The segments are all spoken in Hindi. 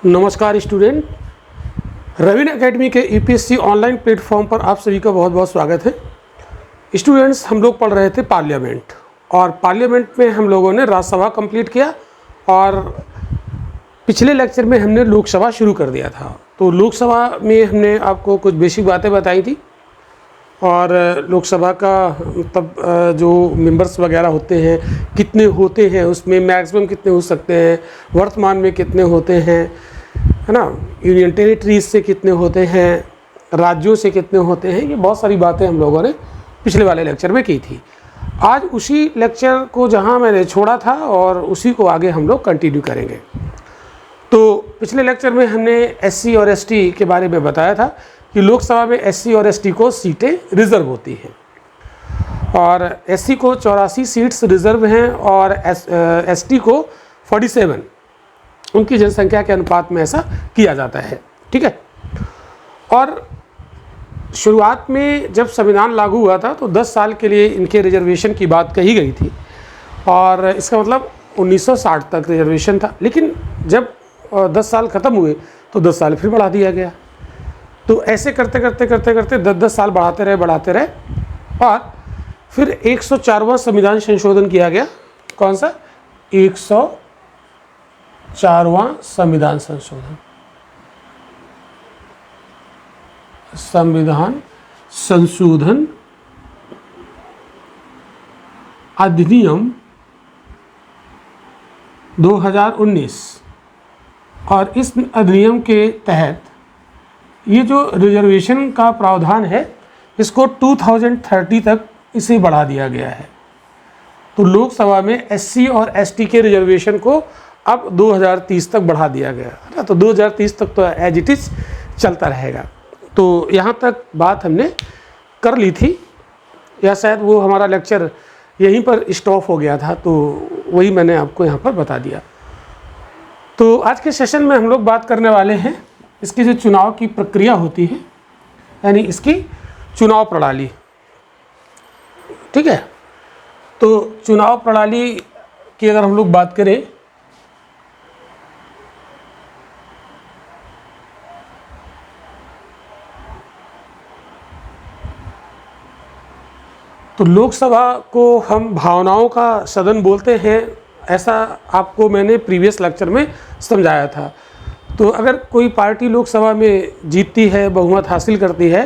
नमस्कार स्टूडेंट, रवीन एकेडमी के यूपीएससी ऑनलाइन प्लेटफॉर्म पर आप सभी का बहुत बहुत स्वागत है। स्टूडेंट्स, हम लोग पढ़ रहे थे पार्लियामेंट और पार्लियामेंट में हम लोगों ने राज्यसभा कंप्लीट किया और पिछले लेक्चर में हमने लोकसभा शुरू कर दिया था। तो लोकसभा में हमने आपको कुछ बेसिक बातें बताई थी और लोकसभा का मतलब जो मेंबर्स वगैरह होते हैं कितने होते हैं, उसमें मैक्सिमम कितने हो सकते हैं, वर्तमान में कितने होते हैं, है ना, यूनियन टेरिटरीज से कितने होते हैं, राज्यों से कितने होते हैं। ये बहुत सारी बातें हम लोगों ने पिछले वाले लेक्चर में की थी। आज उसी लेक्चर को जहां मैंने छोड़ा था और उसी को आगे हम लोग कंटिन्यू करेंगे। तो पिछले लेक्चर में हमने एससी और एसटी के बारे में बताया था कि लोकसभा में एससी और एसटी को सीटें रिजर्व होती हैं और एससी को 84 सीट्स रिजर्व हैं और एसटी को 47, उनकी जनसंख्या के अनुपात में ऐसा किया जाता है। ठीक है। और शुरुआत में जब संविधान लागू हुआ था तो 10 साल के लिए इनके रिजर्वेशन की बात कही गई थी और इसका मतलब 1960 तक रिजर्वेशन था। लेकिन जब 10 साल ख़त्म हुए तो 10 साल फिर बढ़ा दिया गया। तो ऐसे करते करते 10 साल बढ़ाते रहे और फिर 104वां संविधान संशोधन किया गया। कौन सा? 104वां संविधान संशोधन अधिनियम 2019 और इस अधिनियम के तहत ये जो रिजर्वेशन का प्रावधान है इसको 2030 तक इसे बढ़ा दिया गया है। तो लोकसभा में एससी और एसटी के रिजर्वेशन को अब 2030 तक बढ़ा दिया गया है ना। तो 2030 तक तो एज इट इज़ चलता रहेगा। तो यहाँ तक बात हमने कर ली थी या शायद वो हमारा लेक्चर यहीं पर स्टॉप हो गया था, तो वही मैंने आपको यहाँ पर बता दिया। तो आज के सेशन में हम लोग बात करने वाले हैं इसकी जो चुनाव की प्रक्रिया होती है, यानी इसकी चुनाव प्रणाली। ठीक है। तो चुनाव प्रणाली की अगर हम लोग बात करें तो लोकसभा को हम भावनाओं का सदन बोलते हैं, ऐसा आपको मैंने प्रीवियस लेक्चर में समझाया था। तो अगर कोई पार्टी लोकसभा में जीतती है, बहुमत हासिल करती है,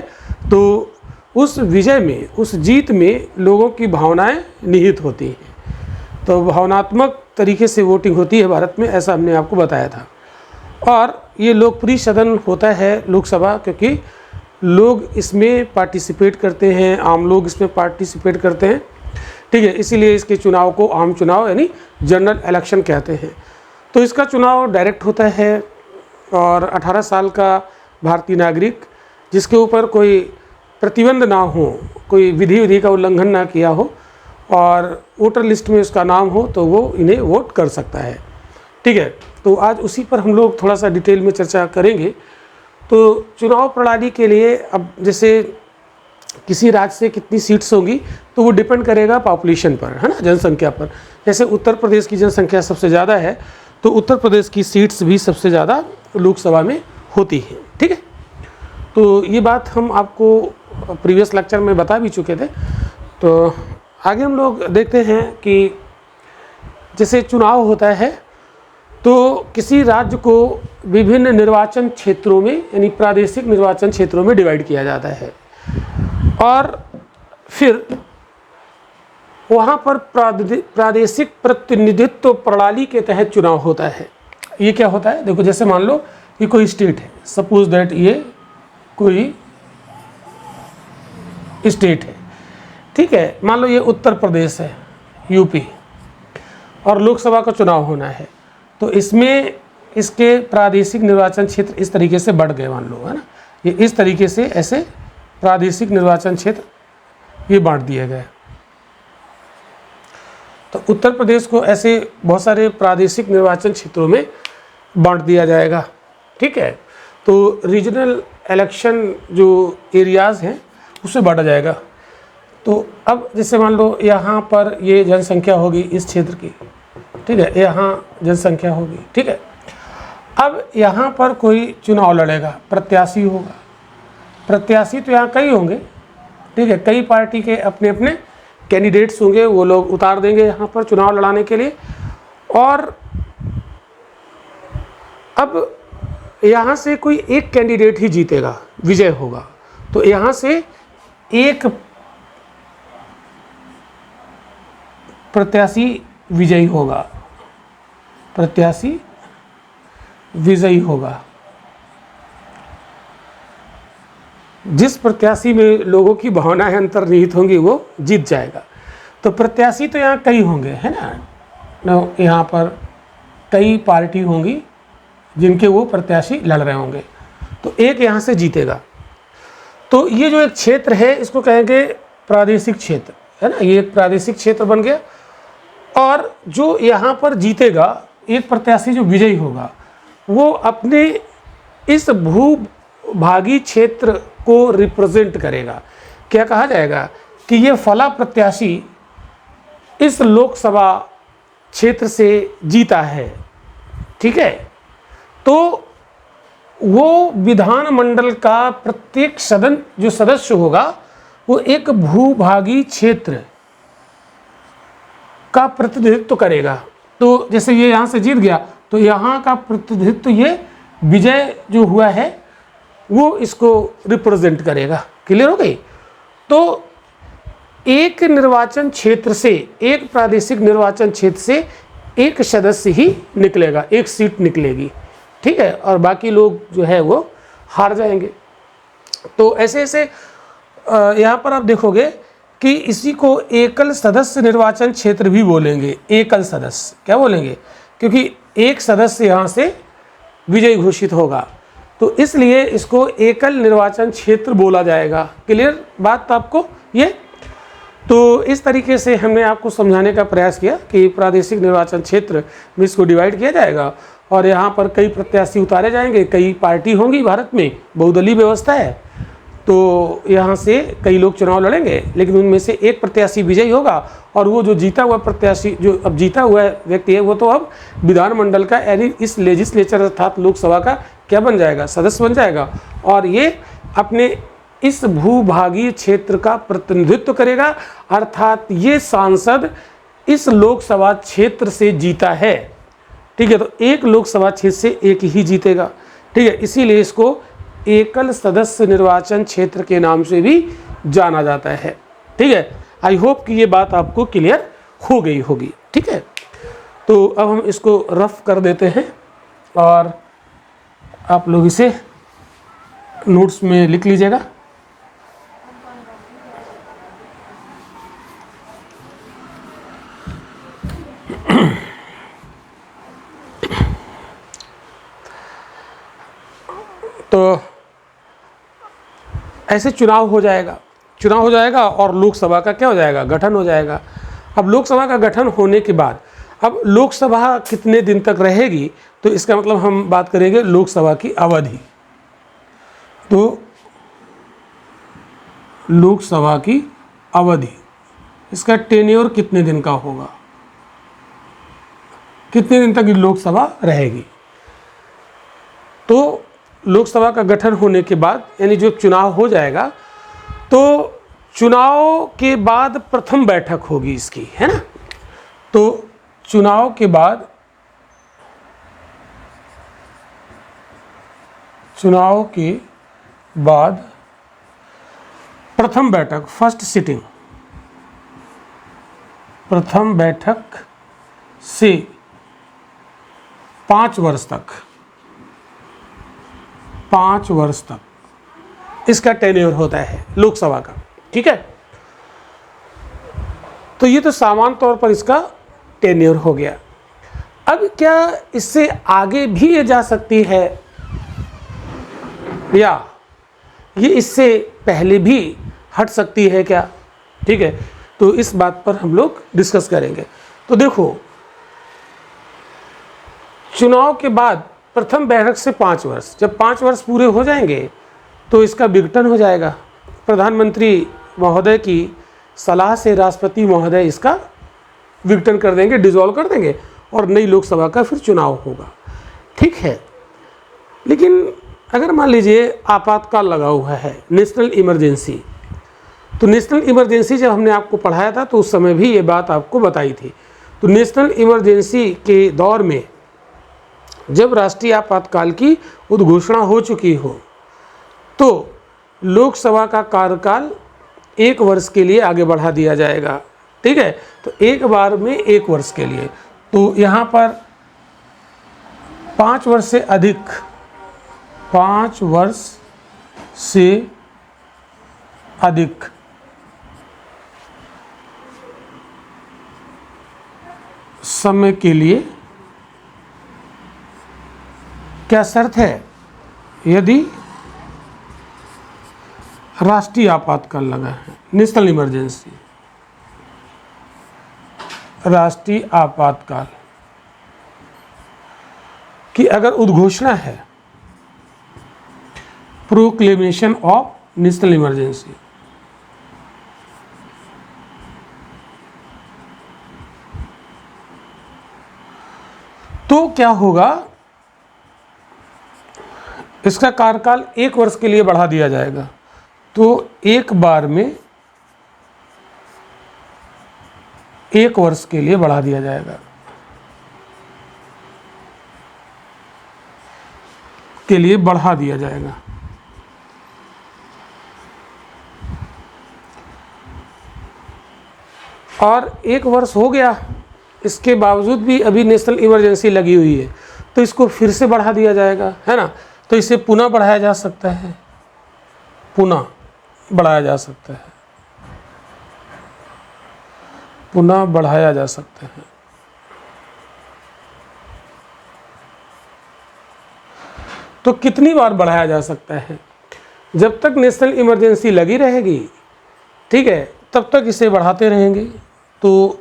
तो उस विजय में, उस जीत में लोगों की भावनाएं निहित होती हैं। तो भावनात्मक तरीके से वोटिंग होती है भारत में, ऐसा हमने आपको बताया था। और ये लोकप्रिय सदन होता है लोकसभा, क्योंकि लोग इसमें पार्टिसिपेट करते हैं, आम लोग इसमें पार्टिसिपेट करते हैं। ठीक है। इसीलिए इसके चुनाव को आम चुनाव यानी जनरल इलेक्शन कहते हैं। तो इसका चुनाव डायरेक्ट होता है और 18 साल का भारतीय नागरिक जिसके ऊपर कोई प्रतिबंध ना हो, कोई विधि का उल्लंघन ना किया हो और वोटर लिस्ट में उसका नाम हो, तो वो इन्हें वोट कर सकता है। ठीक है। तो आज उसी पर हम लोग थोड़ा सा डिटेल में चर्चा करेंगे। तो चुनाव प्रणाली के लिए अब जैसे किसी राज्य से कितनी सीट्स होंगी तो वो डिपेंड करेगा पॉपुलेशन पर, है ना, जनसंख्या पर। जैसे उत्तर प्रदेश की जनसंख्या सबसे ज़्यादा है तो उत्तर प्रदेश की सीट्स भी सबसे ज़्यादा लोकसभा में होती हैं। ठीक है। तो ये बात हम आपको प्रीवियस लेक्चर में बता भी चुके थे। तो आगे हम लोग देखते हैं कि जैसे चुनाव होता है तो किसी राज्य को विभिन्न निर्वाचन क्षेत्रों में यानी प्रादेशिक निर्वाचन क्षेत्रों में डिवाइड किया जाता है और फिर वहाँ पर प्रादेशिक प्रतिनिधित्व प्रणाली के तहत चुनाव होता है। ये क्या होता है? देखो, जैसे मान लो ये कोई स्टेट है, सपोज दैट ये कोई स्टेट है। ठीक है। मान लो ये उत्तर प्रदेश है, यूपी, और लोकसभा का चुनाव होना है। तो इसमें इसके प्रादेशिक निर्वाचन क्षेत्र इस तरीके से बढ़ गए, मान लो, है ना। ये इस तरीके से ऐसे प्रादेशिक निर्वाचन क्षेत्र ये बांट दिए गए। तो उत्तर प्रदेश को ऐसे बहुत सारे प्रादेशिक निर्वाचन क्षेत्रों में बांट दिया जाएगा। ठीक है। तो रीजनल इलेक्शन जो एरियाज़ हैं उससे बांटा जाएगा। तो अब जैसे मान लो यहाँ पर ये जनसंख्या होगी इस क्षेत्र की, ठीक है, यहाँ जनसंख्या होगी। ठीक है। अब यहाँ पर कोई चुनाव लड़ेगा, प्रत्याशी होगा। प्रत्याशी तो यहाँ कई होंगे, ठीक है, कई पार्टी के अपने अपने कैंडिडेट्स होंगे, वो लोग उतार देंगे यहाँ पर चुनाव लड़ाने के लिए। और अब यहाँ से कोई एक कैंडिडेट ही जीतेगा, विजय होगा। तो यहाँ से एक प्रत्याशी विजयी होगा, प्रत्याशी विजयी होगा। जिस प्रत्याशी में लोगों की भावनाएं अंतर्निहित होंगी वो जीत जाएगा। तो प्रत्याशी तो यहाँ कई होंगे, है ना, यहाँ पर कई पार्टी होंगी जिनके वो प्रत्याशी लड़ रहे होंगे, तो एक यहाँ से जीतेगा। तो ये जो एक क्षेत्र है इसको कहेंगे प्रादेशिक क्षेत्र, है ना, ये एक प्रादेशिक क्षेत्र बन गया। और जो यहाँ पर जीतेगा, एक प्रत्याशी जो विजयी होगा, वो अपने इस भूभागी क्षेत्र को रिप्रेजेंट करेगा। क्या कहा जाएगा कि ये फला प्रत्याशी इस लोकसभा क्षेत्र से जीता है, ठीक है। तो वो विधानमंडल का प्रत्येक सदन जो सदस्य होगा वो एक भूभागी क्षेत्र का प्रतिनिधित्व करेगा। तो जैसे ये यहाँ से जीत गया तो यहाँ का प्रतिनिधित्व ये विजय जो हुआ है वो इसको रिप्रेजेंट करेगा। क्लियर हो गई। तो एक निर्वाचन क्षेत्र से, एक प्रादेशिक निर्वाचन क्षेत्र से एक सदस्य ही निकलेगा, एक सीट निकलेगी, ठीक है, और बाकी लोग जो है वो हार जाएंगे। तो ऐसे ऐसे यहाँ पर आप देखोगे कि इसी को एकल सदस्य निर्वाचन क्षेत्र भी बोलेंगे। एकल सदस्य क्या बोलेंगे, क्योंकि एक सदस्य यहाँ से विजयी घोषित होगा, तो इसलिए इसको एकल निर्वाचन क्षेत्र बोला जाएगा। क्लियर बात आपको ये। तो इस तरीके से हमने आपको समझाने का प्रयास किया कि प्रादेशिक निर्वाचन क्षेत्र में इसको डिवाइड किया जाएगा और यहाँ पर कई प्रत्याशी उतारे जाएंगे, कई पार्टी होंगी, भारत में बहुदलीय व्यवस्था है, तो यहाँ से कई लोग चुनाव लड़ेंगे, लेकिन उनमें से एक प्रत्याशी विजयी होगा और वो जो जीता हुआ प्रत्याशी, जो अब जीता हुआ व्यक्ति है, वो तो अब विधानमंडल का यानी इस लेजिस्लेचर अर्थात लोकसभा का क्या बन जाएगा, सदस्य बन जाएगा। और ये अपने इस भूभागीय क्षेत्र का प्रतिनिधित्व करेगा, अर्थात ये सांसद इस लोकसभा क्षेत्र से जीता है, ठीक है। तो एक लोकसभा क्षेत्र से एक ही जीतेगा, ठीक है, इसीलिए इसको एकल सदस्य निर्वाचन क्षेत्र के नाम से भी जाना जाता है, ठीक है। आई होप कि ये बात आपको क्लियर हो गई होगी, ठीक है। तो अब हम इसको रफ कर देते हैं और आप लोग इसे नोट्स में लिख लीजिएगा। तो ऐसे चुनाव हो जाएगा और लोकसभा का क्या हो जाएगा, गठन हो जाएगा। अब लोकसभा का गठन होने के बाद अब लोकसभा कितने दिन तक रहेगी, तो इसका मतलब हम बात करेंगे लोकसभा की अवधि। तो लोकसभा की अवधि, इसका टेन्योर कितने दिन का होगा, कितने दिन तक लोकसभा रहेगी। तो लोकसभा का गठन होने के बाद यानी जो चुनाव हो जाएगा, तो चुनाव के बाद प्रथम बैठक होगी इसकी, है ना। तो चुनाव के बाद प्रथम बैठक, फर्स्ट सिटिंग, प्रथम बैठक से 5 वर्ष तक इसका टेन्योर होता है लोकसभा का, ठीक है। तो ये तो सामान्य तौर पर इसका टेन्योर हो गया। अब क्या इससे आगे भी ये जा सकती है या ये इससे पहले भी हट सकती है क्या, ठीक है। तो इस बात पर हम लोग डिस्कस करेंगे। तो देखो, चुनाव के बाद प्रथम बैठक से 5 वर्ष, जब 5 वर्ष पूरे हो जाएंगे तो इसका विघटन हो जाएगा। प्रधानमंत्री महोदय की सलाह से राष्ट्रपति महोदय इसका विघटन कर देंगे, डिसॉल्व कर देंगे और नई लोकसभा का फिर चुनाव होगा, ठीक है। लेकिन अगर मान लीजिए आपातकाल लगा हुआ है, नेशनल इमरजेंसी, तो नेशनल इमरजेंसी जब हमने आपको पढ़ाया था तो उस समय भी ये बात आपको बताई थी। तो नेशनल इमरजेंसी के दौर में जब राष्ट्रीय आपातकाल की उद्घोषणा हो चुकी हो तो लोकसभा का कार्यकाल 1 वर्ष के लिए आगे बढ़ा दिया जाएगा। ठीक है, तो एक बार में 1 वर्ष के लिए, तो यहाँ पर 5 वर्ष से अधिक, 5 वर्ष से अधिक समय के लिए क्या शर्त है? यदि राष्ट्रीय आपातकाल लगा है, नेशनल इमरजेंसी, राष्ट्रीय आपातकाल की अगर उद्घोषणा है, प्रोक्लेमेशन ऑफ नेशनल इमरजेंसी, तो क्या होगा? इसका कार्यकाल 1 वर्ष के लिए बढ़ा दिया जाएगा। तो एक बार में 1 वर्ष के लिए बढ़ा दिया जाएगा, के लिए बढ़ा दिया जाएगा। और 1 वर्ष हो गया, इसके बावजूद भी अभी नेशनल इमरजेंसी लगी हुई है, तो इसको फिर से बढ़ा दिया जाएगा, है ना। तो इसे पुनः बढ़ाया जा सकता है, पुनः बढ़ाया जा सकता है, पुनः बढ़ाया जा सकता है। तो कितनी बार बढ़ाया जा सकता है? जब तक नेशनल इमरजेंसी लगी रहेगी, ठीक है, तब तक इसे बढ़ाते रहेंगे। तो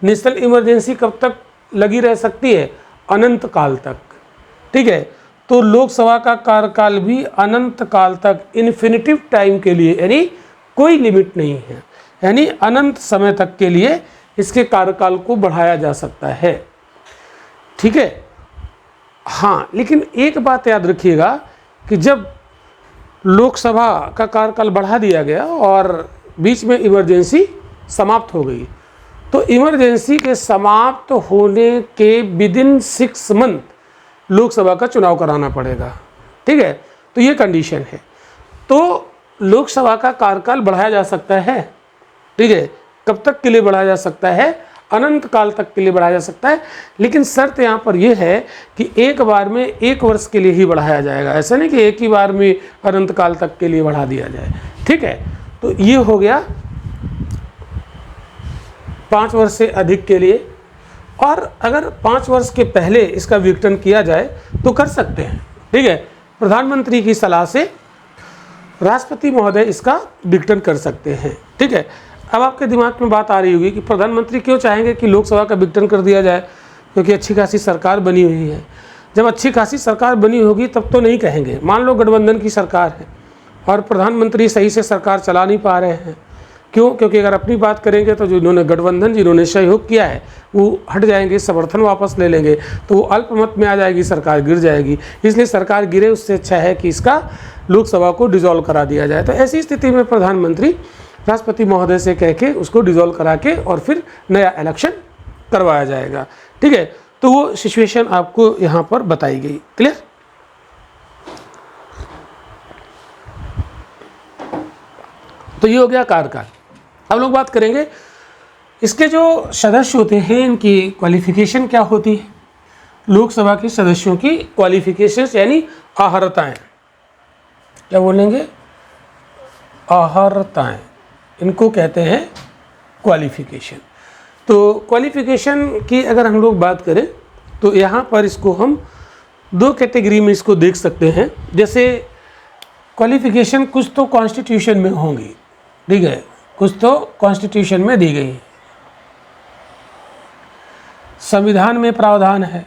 नेशनल इमरजेंसी कब तक लगी रह सकती है? अनंत काल तक। ठीक है, तो लोकसभा का कार्यकाल भी अनंत काल तक, इन्फिनिटिव टाइम के लिए, यानी कोई लिमिट नहीं है, यानी अनंत समय तक के लिए इसके कार्यकाल को बढ़ाया जा सकता है। ठीक है, हाँ, लेकिन एक बात याद रखिएगा कि जब लोकसभा का कार्यकाल बढ़ा दिया गया और बीच में इमरजेंसी समाप्त हो गई, तो इमरजेंसी के समाप्त होने के विदिन 6 मंथ लोकसभा का चुनाव कराना पड़ेगा। ठीक है, तो ये कंडीशन है। तो लोकसभा का कार्यकाल बढ़ाया जा सकता है। ठीक है, कब तक के लिए बढ़ाया जा सकता है? अनंत काल तक के लिए बढ़ाया जा सकता है, लेकिन शर्त यहाँ पर यह है कि एक बार में 1 वर्ष के लिए ही बढ़ाया जाएगा। ऐसा नहीं कि एक ही बार में अनंत काल तक के लिए बढ़ा दिया जाए। ठीक है, तो ये हो गया 5 वर्ष से अधिक के लिए। और अगर 5 वर्ष के पहले इसका विघटन किया जाए तो कर सकते हैं। ठीक है, प्रधानमंत्री की सलाह से राष्ट्रपति महोदय इसका विघटन कर सकते हैं। ठीक है, अब आपके दिमाग में बात आ रही होगी कि प्रधानमंत्री क्यों चाहेंगे कि लोकसभा का विघटन कर दिया जाए? क्योंकि अच्छी खासी सरकार बनी हुई है। जब अच्छी खासी सरकार बनी होगी तब तो नहीं कहेंगे। मान लो गठबंधन की सरकार है और प्रधानमंत्री सही से सरकार चला नहीं पा रहे हैं, क्यों? क्योंकि अगर अपनी बात करेंगे तो जिन्होंने गठबंधन, जिन्होंने सहयोग किया है, वो हट जाएंगे, समर्थन वापस ले लेंगे, तो वो अल्पमत में आ जाएगी, सरकार गिर जाएगी। इसलिए सरकार गिरे उससे अच्छा है कि इसका लोकसभा को डिसॉल्व करा दिया जाए। तो ऐसी स्थिति में प्रधानमंत्री राष्ट्रपति महोदय से कह के उसको डिसॉल्व करा के और फिर नया इलेक्शन करवाया जाएगा। ठीक है, तो वो सिचुएशन आपको यहाँ पर बताई गई। क्लियर? तो ये हो गया कार्यकाल। अब लोग बात करेंगे इसके जो सदस्य होते हैं, इनकी क्वालिफिकेशन क्या होती है। लोकसभा के सदस्यों की क्वालिफिकेशंस यानी अहर्ताएँ, क्या बोलेंगे? अहर्ताएँ, इनको कहते हैं क्वालिफिकेशन। तो क्वालिफिकेशन की अगर हम लोग बात करें तो यहाँ पर इसको हम 2 कैटेगरी में इसको देख सकते हैं। जैसे क्वालिफिकेशन कुछ तो कॉन्स्टिट्यूशन में होंगी, ठीक है, कुछ तो कॉन्स्टिट्यूशन में दी गई है, संविधान में प्रावधान है,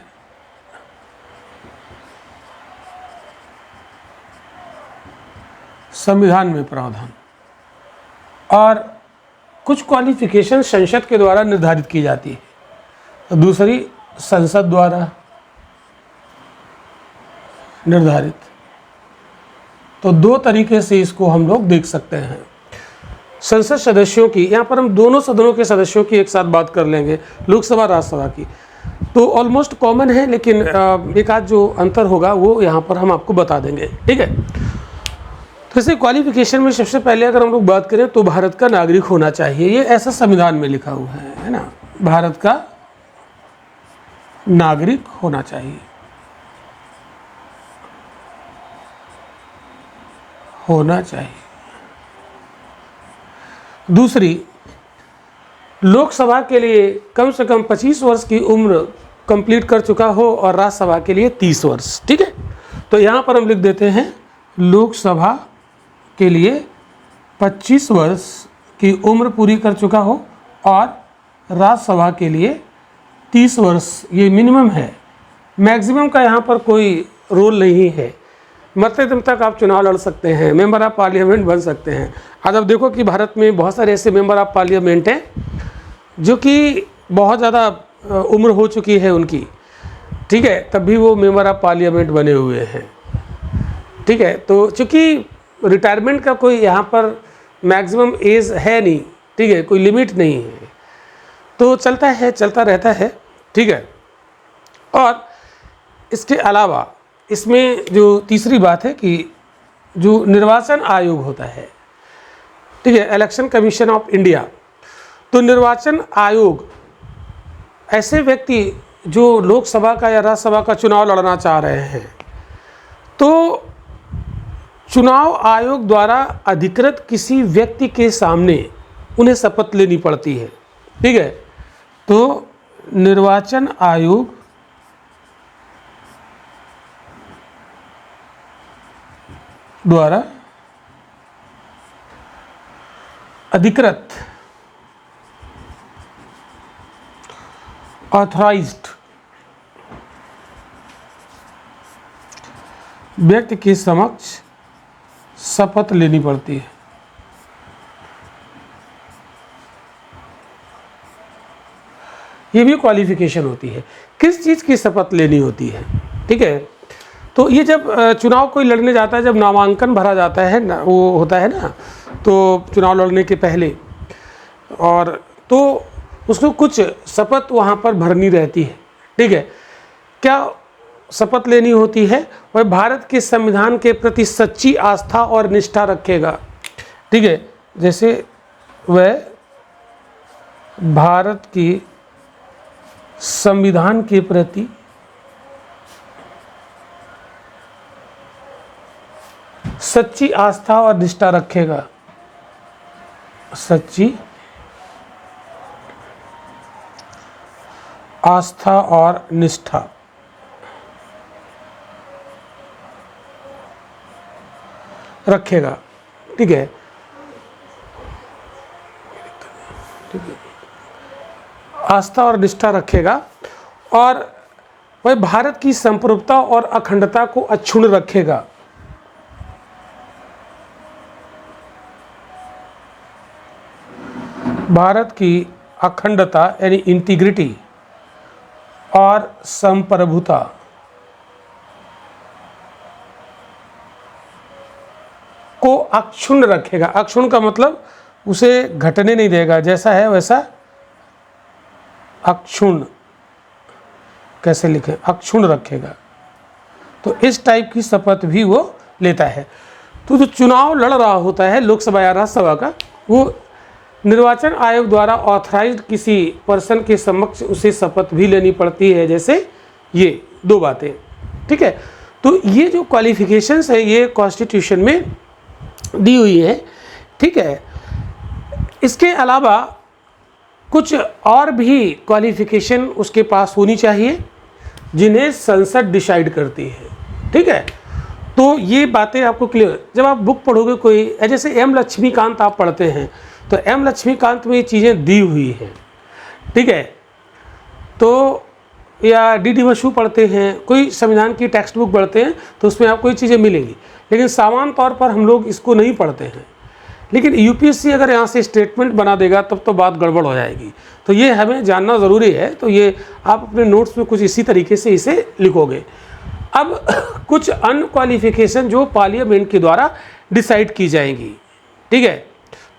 संविधान में प्रावधान, और कुछ क्वालिफिकेशन संसद के द्वारा निर्धारित की जाती है, दूसरी संसद द्वारा निर्धारित। तो दो तरीके से इसको हम लोग देख सकते हैं। संसद सदस्यों की, यहाँ पर हम दोनों सदनों के सदस्यों की एक साथ बात कर लेंगे, लोकसभा राज्यसभा की, तो ऑलमोस्ट कॉमन है, लेकिन एक आध जो अंतर होगा वो यहाँ पर हम आपको बता देंगे, ठीक है। तो इसे क्वालिफिकेशन में सबसे पहले अगर हम लोग बात करें तो भारत का नागरिक होना चाहिए, ये ऐसा संविधान में लिखा हुआ है ना, भारत का नागरिक होना चाहिए, होना चाहिए। दूसरी, लोकसभा के लिए कम से कम 25 वर्ष की उम्र कंप्लीट कर चुका हो और राज्यसभा के लिए 30 वर्ष, ठीक है। तो यहाँ पर हम लिख देते हैं लोकसभा के लिए 25 वर्ष की उम्र पूरी कर चुका हो और राज्यसभा के लिए 30 वर्ष, ये मिनिमम है, मैक्सिमम का यहाँ पर कोई रोल नहीं है। मरते दम तक आप चुनाव लड़ सकते हैं, मेंबर ऑफ पार्लियामेंट बन सकते हैं। आज आप देखो कि भारत में बहुत सारे ऐसे मेंबर ऑफ पार्लियामेंट हैं जो कि बहुत ज़्यादा उम्र हो चुकी है उनकी, ठीक है, तब भी वो मेंबर ऑफ पार्लियामेंट बने हुए हैं, ठीक है। तो चूँकि रिटायरमेंट का कोई यहाँ पर मैक्सिमम एज है नहीं, ठीक है, कोई लिमिट नहीं है, तो चलता है, चलता रहता है, ठीक है। और इसके अलावा इसमें जो तीसरी बात है कि जो निर्वाचन आयोग होता है, ठीक है, इलेक्शन कमीशन ऑफ इंडिया, तो निर्वाचन आयोग ऐसे व्यक्ति जो लोकसभा का या राज्यसभा का चुनाव लड़ना चाह रहे हैं, तो चुनाव आयोग द्वारा अधिकृत किसी व्यक्ति के सामने उन्हें शपथ लेनी पड़ती है, ठीक है। तो निर्वाचन आयोग द्वारा अधिकृत ऑथराइज्ड व्यक्ति के समक्ष शपथ लेनी पड़ती है। ये भी क्वालिफिकेशन होती है, किस चीज़ की शपथ लेनी होती है, ठीक है। तो ये जब चुनाव कोई लड़ने जाता है, जब नामांकन भरा जाता है ना, वो होता है ना, तो चुनाव लड़ने के पहले, और तो उसको कुछ शपथ वहाँ पर भरनी रहती है, ठीक है। क्या शपथ लेनी होती है? वह भारत के संविधान के प्रति सच्ची आस्था और निष्ठा रखेगा, ठीक है। जैसे वह भारत की संविधान के प्रति सच्ची आस्था और निष्ठा रखेगा, सच्ची आस्था और निष्ठा रखेगा, ठीक है, ठीक है, आस्था और निष्ठा रखेगा, और वह भारत की संप्रभुता और अखंडता को अक्षुण्ण रखेगा, भारत की अखंडता यानी इंटीग्रिटी और संप्रभुता को अक्षुण्ण रखेगा। अक्षुण्ण का मतलब उसे घटने नहीं देगा, जैसा है वैसा अक्षुण्ण, कैसे लिखें, अक्षुण्ण रखेगा। तो इस टाइप की शपथ भी वो लेता है। तो जो चुनाव लड़ रहा होता है लोकसभा या राज्यसभा का, वो निर्वाचन आयोग द्वारा ऑथराइज्ड किसी पर्सन के समक्ष उसे शपथ भी लेनी पड़ती है, जैसे ये दो बातें, ठीक है। तो ये जो क्वालिफिकेशंस है ये कॉन्स्टिट्यूशन में दी हुई है, ठीक है। इसके अलावा कुछ और भी क्वालिफिकेशन उसके पास होनी चाहिए जिन्हें संसद डिसाइड करती है, ठीक है। तो ये बातें आपको क्लियर, जब आप बुक पढ़ोगे कोई, जैसे एम लक्ष्मीकांत आप पढ़ते हैं, तो एम लक्ष्मीकांत में ये चीज़ें दी हुई हैं, ठीक है। तो या डी बसु पढ़ते हैं, कोई संविधान की टेक्स्ट बुक पढ़ते हैं, तो उसमें आपको ये चीज़ें मिलेंगी, लेकिन सामान्य तौर पर हम लोग इसको नहीं पढ़ते हैं। लेकिन यूपीएससी अगर यहाँ से स्टेटमेंट बना देगा तब तो बात गड़बड़ हो जाएगी, तो ये हमें जानना ज़रूरी है। तो ये आप अपने नोट्स में कुछ इसी तरीके से इसे लिखोगे। अब कुछ अन्य क्वालिफिकेशन जो पार्लियामेंट के द्वारा डिसाइड की जाएंगी, ठीक है,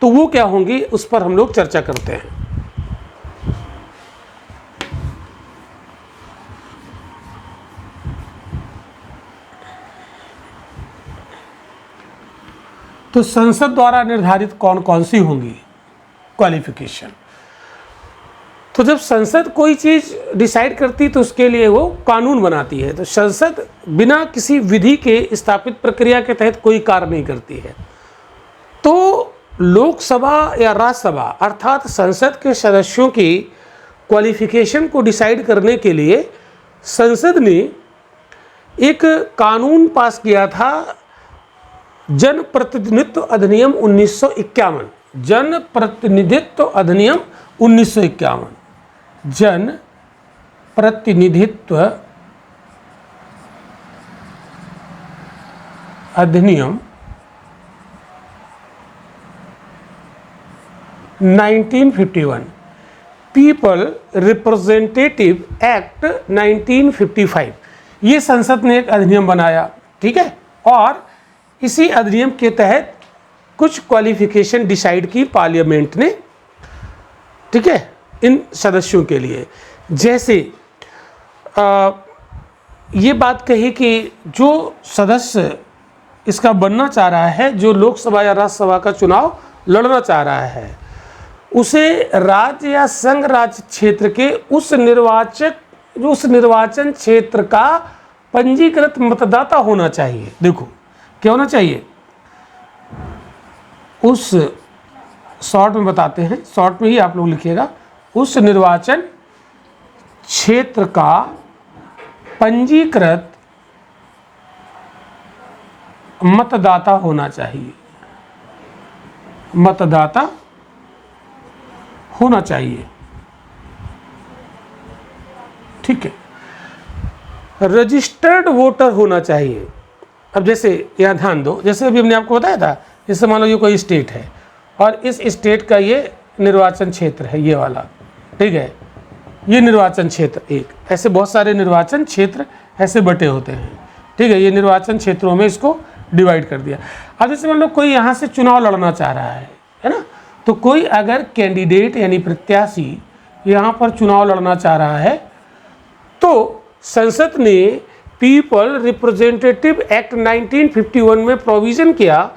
तो वो क्या होंगी उस पर हम लोग चर्चा करते हैं। तो संसद द्वारा निर्धारित कौन कौन सी होंगी क्वालिफिकेशन। तो जब संसद कोई चीज़ डिसाइड करती तो उसके लिए वो कानून बनाती है। तो संसद बिना किसी विधि के स्थापित प्रक्रिया के तहत कोई कार्य नहीं करती है। तो लोकसभा या राज्यसभा अर्थात संसद के सदस्यों की क्वालिफिकेशन को डिसाइड करने के लिए संसद ने एक कानून पास किया था, जन प्रतिनिधित्व अधिनियम 1951। जन प्रतिनिधित्व अधिनियम 1951, जन प्रतिनिधित्व अधिनियम 1951, पीपल रिप्रेजेंटेटिव एक्ट 1955। ये संसद ने एक अधिनियम बनाया, ठीक है, और इसी अधिनियम के तहत कुछ क्वालिफिकेशन डिसाइड की पार्लियामेंट ने, ठीक है, इन सदस्यों के लिए। जैसे ये बात कही कि जो सदस्य इसका बनना चाह रहा है, जो लोकसभा या राज्यसभा का चुनाव लड़ना चाह रहा है, उसे राज्य या संघ राज्य क्षेत्र के उस निर्वाचन क्षेत्र का पंजीकृत मतदाता होना चाहिए। देखो क्या होना चाहिए, उस शॉर्ट में बताते हैं, शॉर्ट में ही आप लोग लिखिएगा, उस निर्वाचन क्षेत्र का पंजीकृत मतदाता होना चाहिए, मतदाता होना चाहिए, ठीक है। रजिस्टर्ड वोटर होना चाहिए। अब जैसे यहाँ ध्यान दो, जैसे अभी हमने आपको बताया था, जैसे मान लो ये कोई स्टेट है और इस स्टेट का ये निर्वाचन क्षेत्र है, ये वाला, ठीक है, ये निर्वाचन क्षेत्र एक, ऐसे बहुत सारे निर्वाचन क्षेत्र ऐसे बटे होते हैं, ठीक है, ये निर्वाचन क्षेत्रों में इसको डिवाइड कर दिया। अब जैसे मान लो कोई यहाँ से चुनाव लड़ना चाह रहा है ना, तो कोई अगर कैंडिडेट यानी प्रत्याशी यहाँ पर चुनाव लड़ना चाह रहा है तो संसद ने पीपल रिप्रेजेंटेटिव एक्ट 1951 में प्रोविज़न किया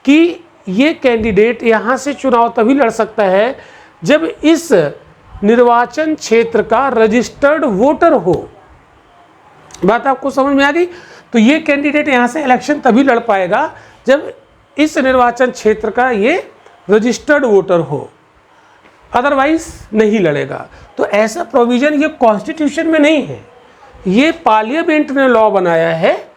कि ये कैंडिडेट यहाँ से चुनाव तभी लड़ सकता है जब इस निर्वाचन क्षेत्र का रजिस्टर्ड वोटर हो। बात आपको समझ में आ गई? तो ये कैंडिडेट यहाँ से इलेक्शन तभी लड़ पाएगा जब इस निर्वाचन क्षेत्र का ये रजिस्टर्ड वोटर हो, अदरवाइज नहीं लड़ेगा। तो ऐसा प्रोविज़न ये कॉन्स्टिट्यूशन में नहीं है, ये पार्लियामेंट ने लॉ बनाया है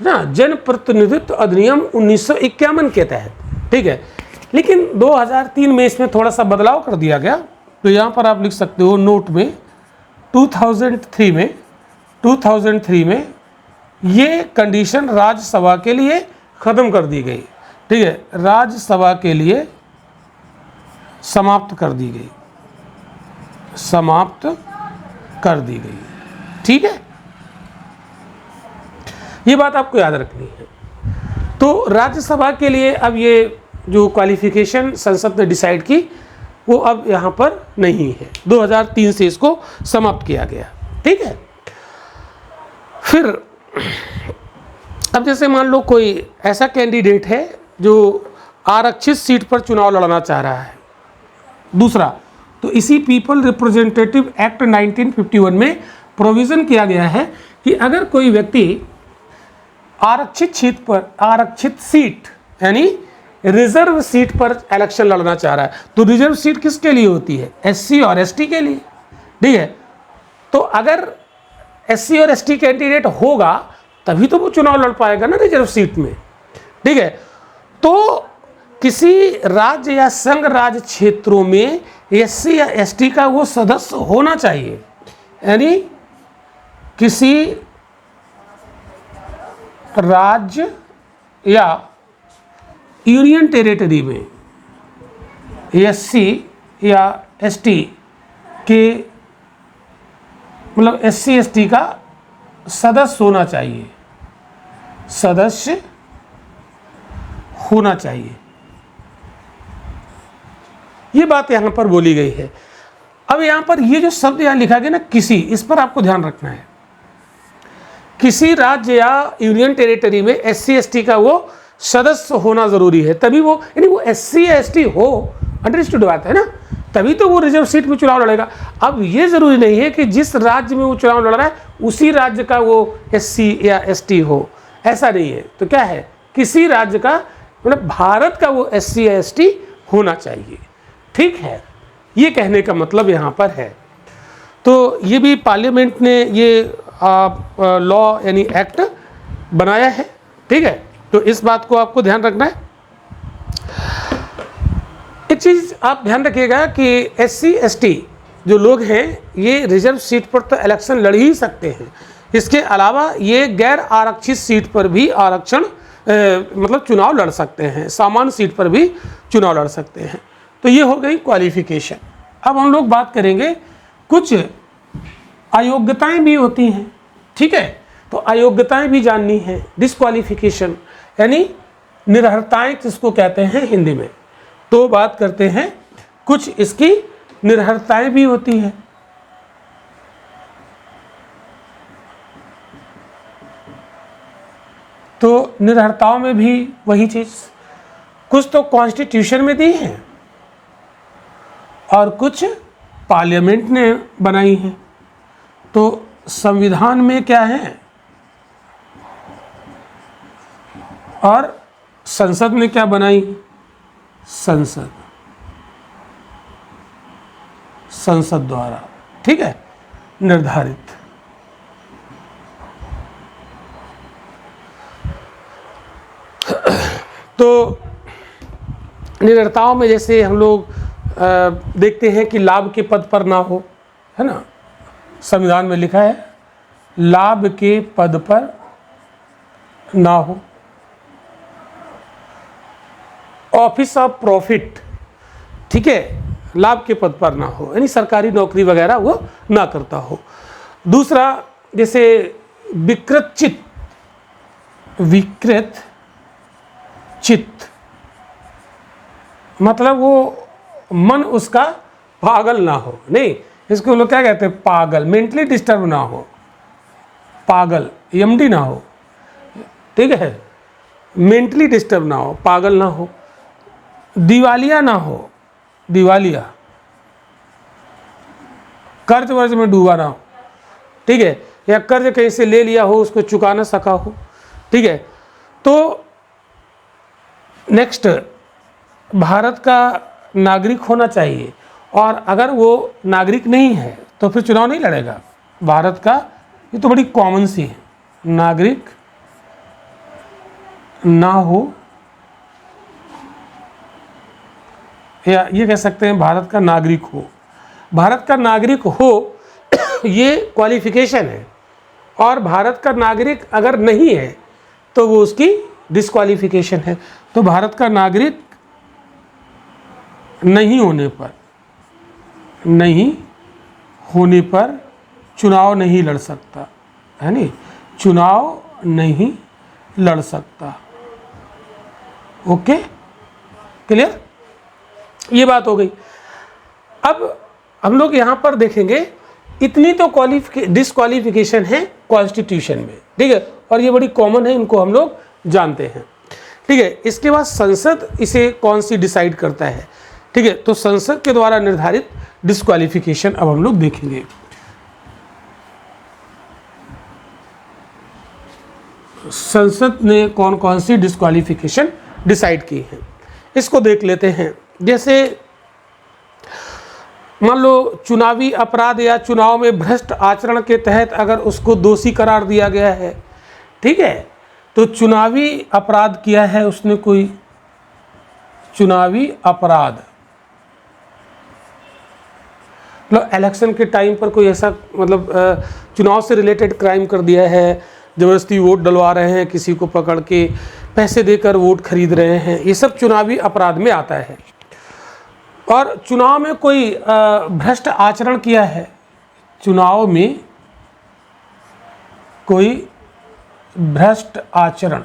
ना, जन प्रतिनिधित्व अधिनियम 1951 के तहत, ठीक है। लेकिन 2003 में इसमें थोड़ा सा बदलाव कर दिया गया। तो यहाँ पर आप लिख सकते हो नोट में 2003 में ये कंडीशन राज्यसभा के लिए ख़त्म कर दी गई, ठीक है, राज्यसभा के लिए समाप्त कर दी गई, समाप्त कर दी गई, ठीक है। ये बात आपको याद रखनी है। तो राज्यसभा के लिए अब ये जो क्वालिफिकेशन संसद ने डिसाइड की वो अब यहाँ पर नहीं है, 2003 से इसको समाप्त किया गया, ठीक है। फिर अब जैसे मान लो कोई ऐसा कैंडिडेट है जो आरक्षित सीट पर चुनाव लड़ना चाह रहा है, दूसरा, तो इसी पीपल रिप्रेजेंटेटिव एक्ट 1951 में प्रोविज़न किया गया है कि अगर कोई व्यक्ति आरक्षित सीट यानी रिजर्व सीट पर इलेक्शन लड़ना चाह रहा है, तो रिजर्व सीट किसके लिए होती है? एससी और एसटी के लिए, ठीक है। तो अगर एससी और एसटी कैंडिडेट होगा तभी तो वो चुनाव लड़ पाएगा ना रिजर्व सीट में, ठीक है। तो किसी राज्य या संघ राज्य क्षेत्रों में एससी या एसटी का वो सदस्य होना चाहिए, यानी किसी राज्य या यूनियन टेरिटरी में एससी या एसटी के मतलब एससी एसटी का सदस्य होना चाहिए, सदस्य होना चाहिए, ये बात यहां पर बोली गई है। अब यहां पर ये जो शब्द यहां लिखा गया ना किसी, इस पर आपको ध्यान रखना है। किसी राज्य या यूनियन टेरिटरी में SC ST का वो सदस्य होना जरूरी है, तभी वो, यानी वो SC या ST हो, अंडरस्टूड बात है ना, तभी तो वो रिजर्व सीट में चुनाव लड़ेगा। अब ये जरूरी नहीं है कि जिस राज्य में वो चुनाव लड़ रहा है उसी राज्य का वो SC या ST हो, ऐसा नहीं है। तो क्या है, किसी राज्य का, मतलब भारत का वो SC या ST होना चाहिए, ठीक है, ये कहने का मतलब यहाँ पर है। तो ये भी पार्लियामेंट ने ये लॉ यानी एक्ट बनाया है, ठीक है। तो इस बात को आपको ध्यान रखना है। एक चीज़ आप ध्यान रखिएगा कि SC ST जो लोग हैं ये रिजर्व सीट पर तो इलेक्शन लड़ ही सकते हैं, इसके अलावा ये गैर आरक्षित सीट पर भी आरक्षण मतलब चुनाव लड़ सकते हैं, सामान्य सीट पर भी चुनाव लड़ सकते हैं। तो ये हो गई क्वालिफिकेशन। अब हम लोग बात करेंगे, कुछ अयोग्यताएं भी होती हैं, ठीक है, तो अयोग्यताएं भी जाननी है। डिस्क्वालिफिकेशन यानी निरर्हताएं जिसको कहते हैं हिंदी में, तो बात करते हैं कुछ इसकी निरर्हताएं भी होती हैं। तो निरर्हताओं में भी वही चीज, कुछ तो कॉन्स्टिट्यूशन में दी है और कुछ पार्लियामेंट ने बनाई है। तो संविधान में क्या है और संसद ने क्या बनाई, संसद द्वारा, ठीक है, निर्धारित। तो निरर्हताओं में जैसे हम लोग देखते हैं कि लाभ के पद पर ना हो, है ना, संविधान में लिखा है लाभ के पद पर ना हो। ऑफिस ऑफ प्रॉफिट, ठीक है, लाभ के पद पर ना हो, यानी सरकारी नौकरी वगैरह वो ना करता हो। दूसरा जैसे विकृत चित्त, मतलब वो मन उसका पागल ना हो, नहीं, इसको लोग क्या कहते हैं, पागल, मेंटली डिस्टर्ब ना हो, पागल MD ना हो, ठीक है, मेंटली डिस्टर्ब ना हो, पागल ना हो। दिवालिया ना हो, दिवालिया, कर्ज वर्ज में डूबा ना हो, ठीक है, या कर्ज कहीं से ले लिया हो उसको चुका ना सका हो, ठीक है। तो नेक्स्ट, भारत का नागरिक होना चाहिए, और अगर वो नागरिक नहीं है तो फिर चुनाव नहीं लड़ेगा। भारत का, ये तो बड़ी कॉमन सी है, नागरिक ना हो, या ये कह सकते हैं भारत का नागरिक हो। भारत का नागरिक हो ये क्वालिफिकेशन है, और भारत का नागरिक अगर नहीं है तो वो उसकी डिस्क्वालिफिकेशन है। तो भारत का नागरिक नहीं होने पर चुनाव नहीं लड़ सकता, है नहीं, चुनाव नहीं लड़ सकता। ओके, क्लियर, ये बात हो गई। अब हम लोग यहाँ पर देखेंगे, इतनी तो डिस्क्वालिफिकेशन है कॉन्स्टिट्यूशन में, ठीक है, और ये बड़ी कॉमन है, इनको हम लोग जानते हैं, ठीक है। इसके बाद संसद इसे कौन सी डिसाइड करता है, ठीक है, तो संसद के द्वारा निर्धारित डिस्क्वालिफिकेशन अब हम लोग देखेंगे। संसद ने कौन कौन सी डिस्क्वालिफिकेशन डिसाइड की है, इसको देख लेते हैं। जैसे मान लो चुनावी अपराध या चुनाव में भ्रष्ट आचरण के तहत अगर उसको दोषी करार दिया गया है, ठीक है, तो चुनावी अपराध किया है उसने, कोई चुनावी अपराध, मतलब इलेक्शन के टाइम पर कोई ऐसा, मतलब चुनाव से रिलेटेड क्राइम कर दिया है, ज़बरदस्ती वोट डलवा रहे हैं, किसी को पकड़ के पैसे देकर वोट खरीद रहे हैं, ये सब चुनावी अपराध में आता है। और चुनाव में कोई भ्रष्ट आचरण किया है, चुनाव में कोई भ्रष्ट आचरण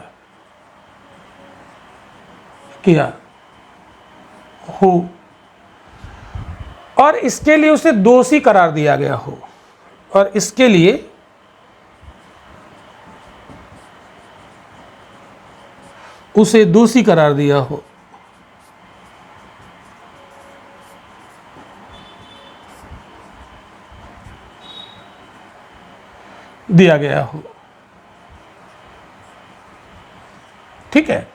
किया हो और इसके लिए उसे दोषी करार दिया गया हो, और इसके लिए उसे दोषी करार दिया हो, दिया गया हो। ठीक है,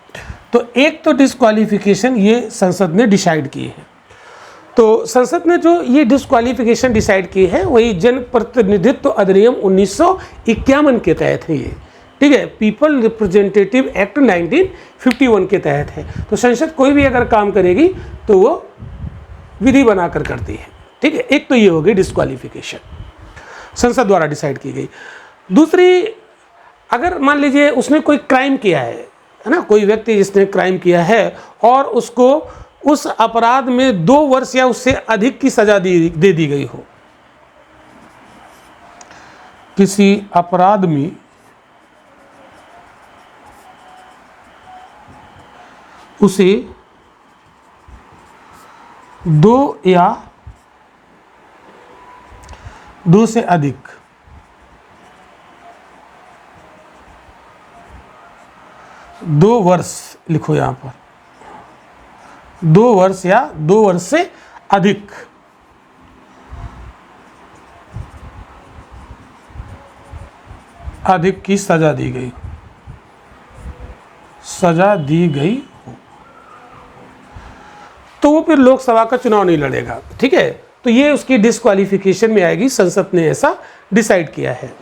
तो एक तो डिस्क्वालिफिकेशन ये संसद ने डिसाइड की है। तो संसद ने जो ये डिस्क्वालिफिकेशन डिसाइड की है वही जन प्रतिनिधित्व अधिनियम 1951 के तहत है ये। ठीक है, पीपल रिप्रेजेंटेटिव एक्ट 1951 के तहत है। तो संसद कोई भी अगर काम करेगी तो वो विधि बनाकर करती है। ठीक है, एक तो ये हो गई डिस्क्वालिफिकेशन, संसद द्वारा डिसाइड की गई। दूसरी, अगर मान लीजिए उसने कोई क्राइम किया है ना, कोई व्यक्ति जिसने क्राइम किया है और उसको उस अपराध में 2 वर्ष या उससे अधिक की सजा दे दी गई हो, किसी अपराध में उसे 2 या 2 से अधिक दो वर्ष, लिखो यहां पर 2 वर्ष या 2 वर्ष से अधिक की सजा दी गई हो, तो वो फिर लोकसभा का चुनाव नहीं लड़ेगा। ठीक है, तो ये उसकी डिस्क्वालिफिकेशन में आएगी, संसद ने ऐसा डिसाइड किया है।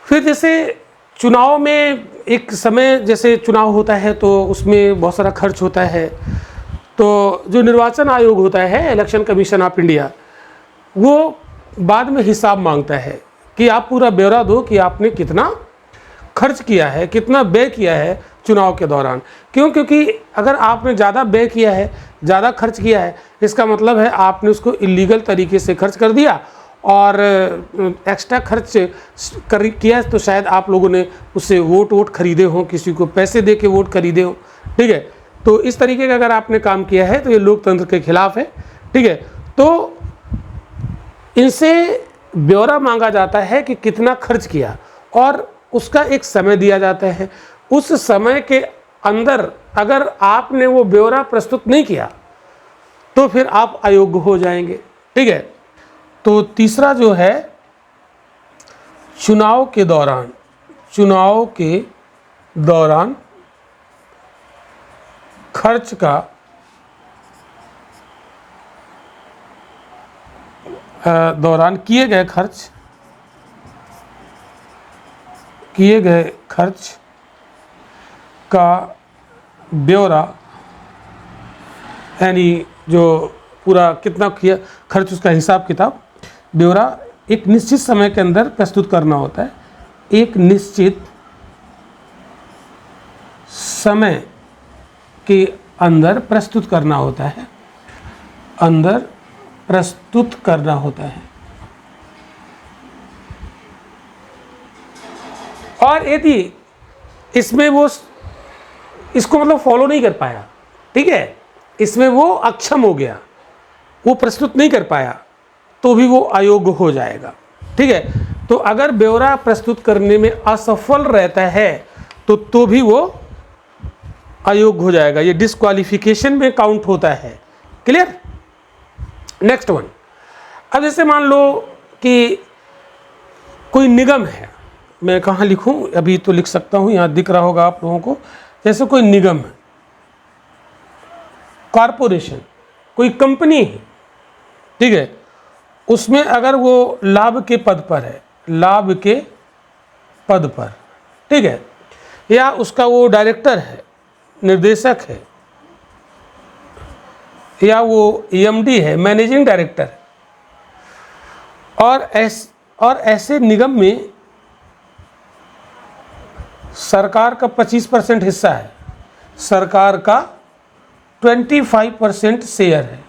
फिर जैसे चुनाव में एक समय, जैसे चुनाव होता है तो उसमें बहुत सारा खर्च होता है, तो जो निर्वाचन आयोग होता है, इलेक्शन कमीशन ऑफ इंडिया, वो बाद में हिसाब मांगता है कि आप पूरा ब्यौरा दो कि आपने कितना खर्च किया है, कितना व्यय किया है चुनाव के दौरान। क्यों? क्योंकि अगर आपने ज़्यादा व्यय किया है, ज़्यादा खर्च किया है, इसका मतलब है आपने उसको इलीगल तरीके से खर्च कर दिया और एक्स्ट्रा खर्च किया, तो शायद आप लोगों ने उससे वोट खरीदे हों, किसी को पैसे दे के वोट खरीदे हों। ठीक है, तो इस तरीके का अगर आपने काम किया है तो ये लोकतंत्र के खिलाफ है। ठीक है, तो इनसे ब्यौरा मांगा जाता है कि कितना खर्च किया और उसका एक समय दिया जाता है। उस समय के अंदर अगर आपने वो ब्यौरा प्रस्तुत नहीं किया तो फिर आप अयोग्य हो जाएंगे। ठीक है, तो तीसरा जो है, चुनाव के दौरान खर्च का दौरान किए गए खर्च का ब्यौरा, यानी जो पूरा कितना किया खर्च, उसका हिसाब किताब, ब्यौरा एक निश्चित समय के अंदर प्रस्तुत करना होता है। एक निश्चित समय के अंदर प्रस्तुत करना होता है, और यदि इसमें वो इसको मतलब फॉलो नहीं कर पाया, ठीक है, इसमें वो अक्षम हो गया, वो प्रस्तुत नहीं कर पाया, तो भी वो अयोग्य हो जाएगा। ठीक है, तो अगर ब्यौरा प्रस्तुत करने में असफल रहता है तो भी वो अयोग्य हो जाएगा। ये डिस्क्वालिफिकेशन में काउंट होता है। क्लियर? नेक्स्ट वन, अब जैसे मान लो कि कोई निगम है, मैं कहाँ लिखूं, अभी तो लिख सकता हूं, यहाँ दिख रहा होगा आप लोगों को। जैसे कोई निगम है, कॉरपोरेशन, कोई कंपनी है, ठीक है, उसमें अगर वो लाभ के पद पर, ठीक है, या उसका वो डायरेक्टर है, निर्देशक है, या वो एमडी है, मैनेजिंग डायरेक्टर है, और ऐसे निगम में सरकार का 25% हिस्सा है, सरकार का 25% शेयर है,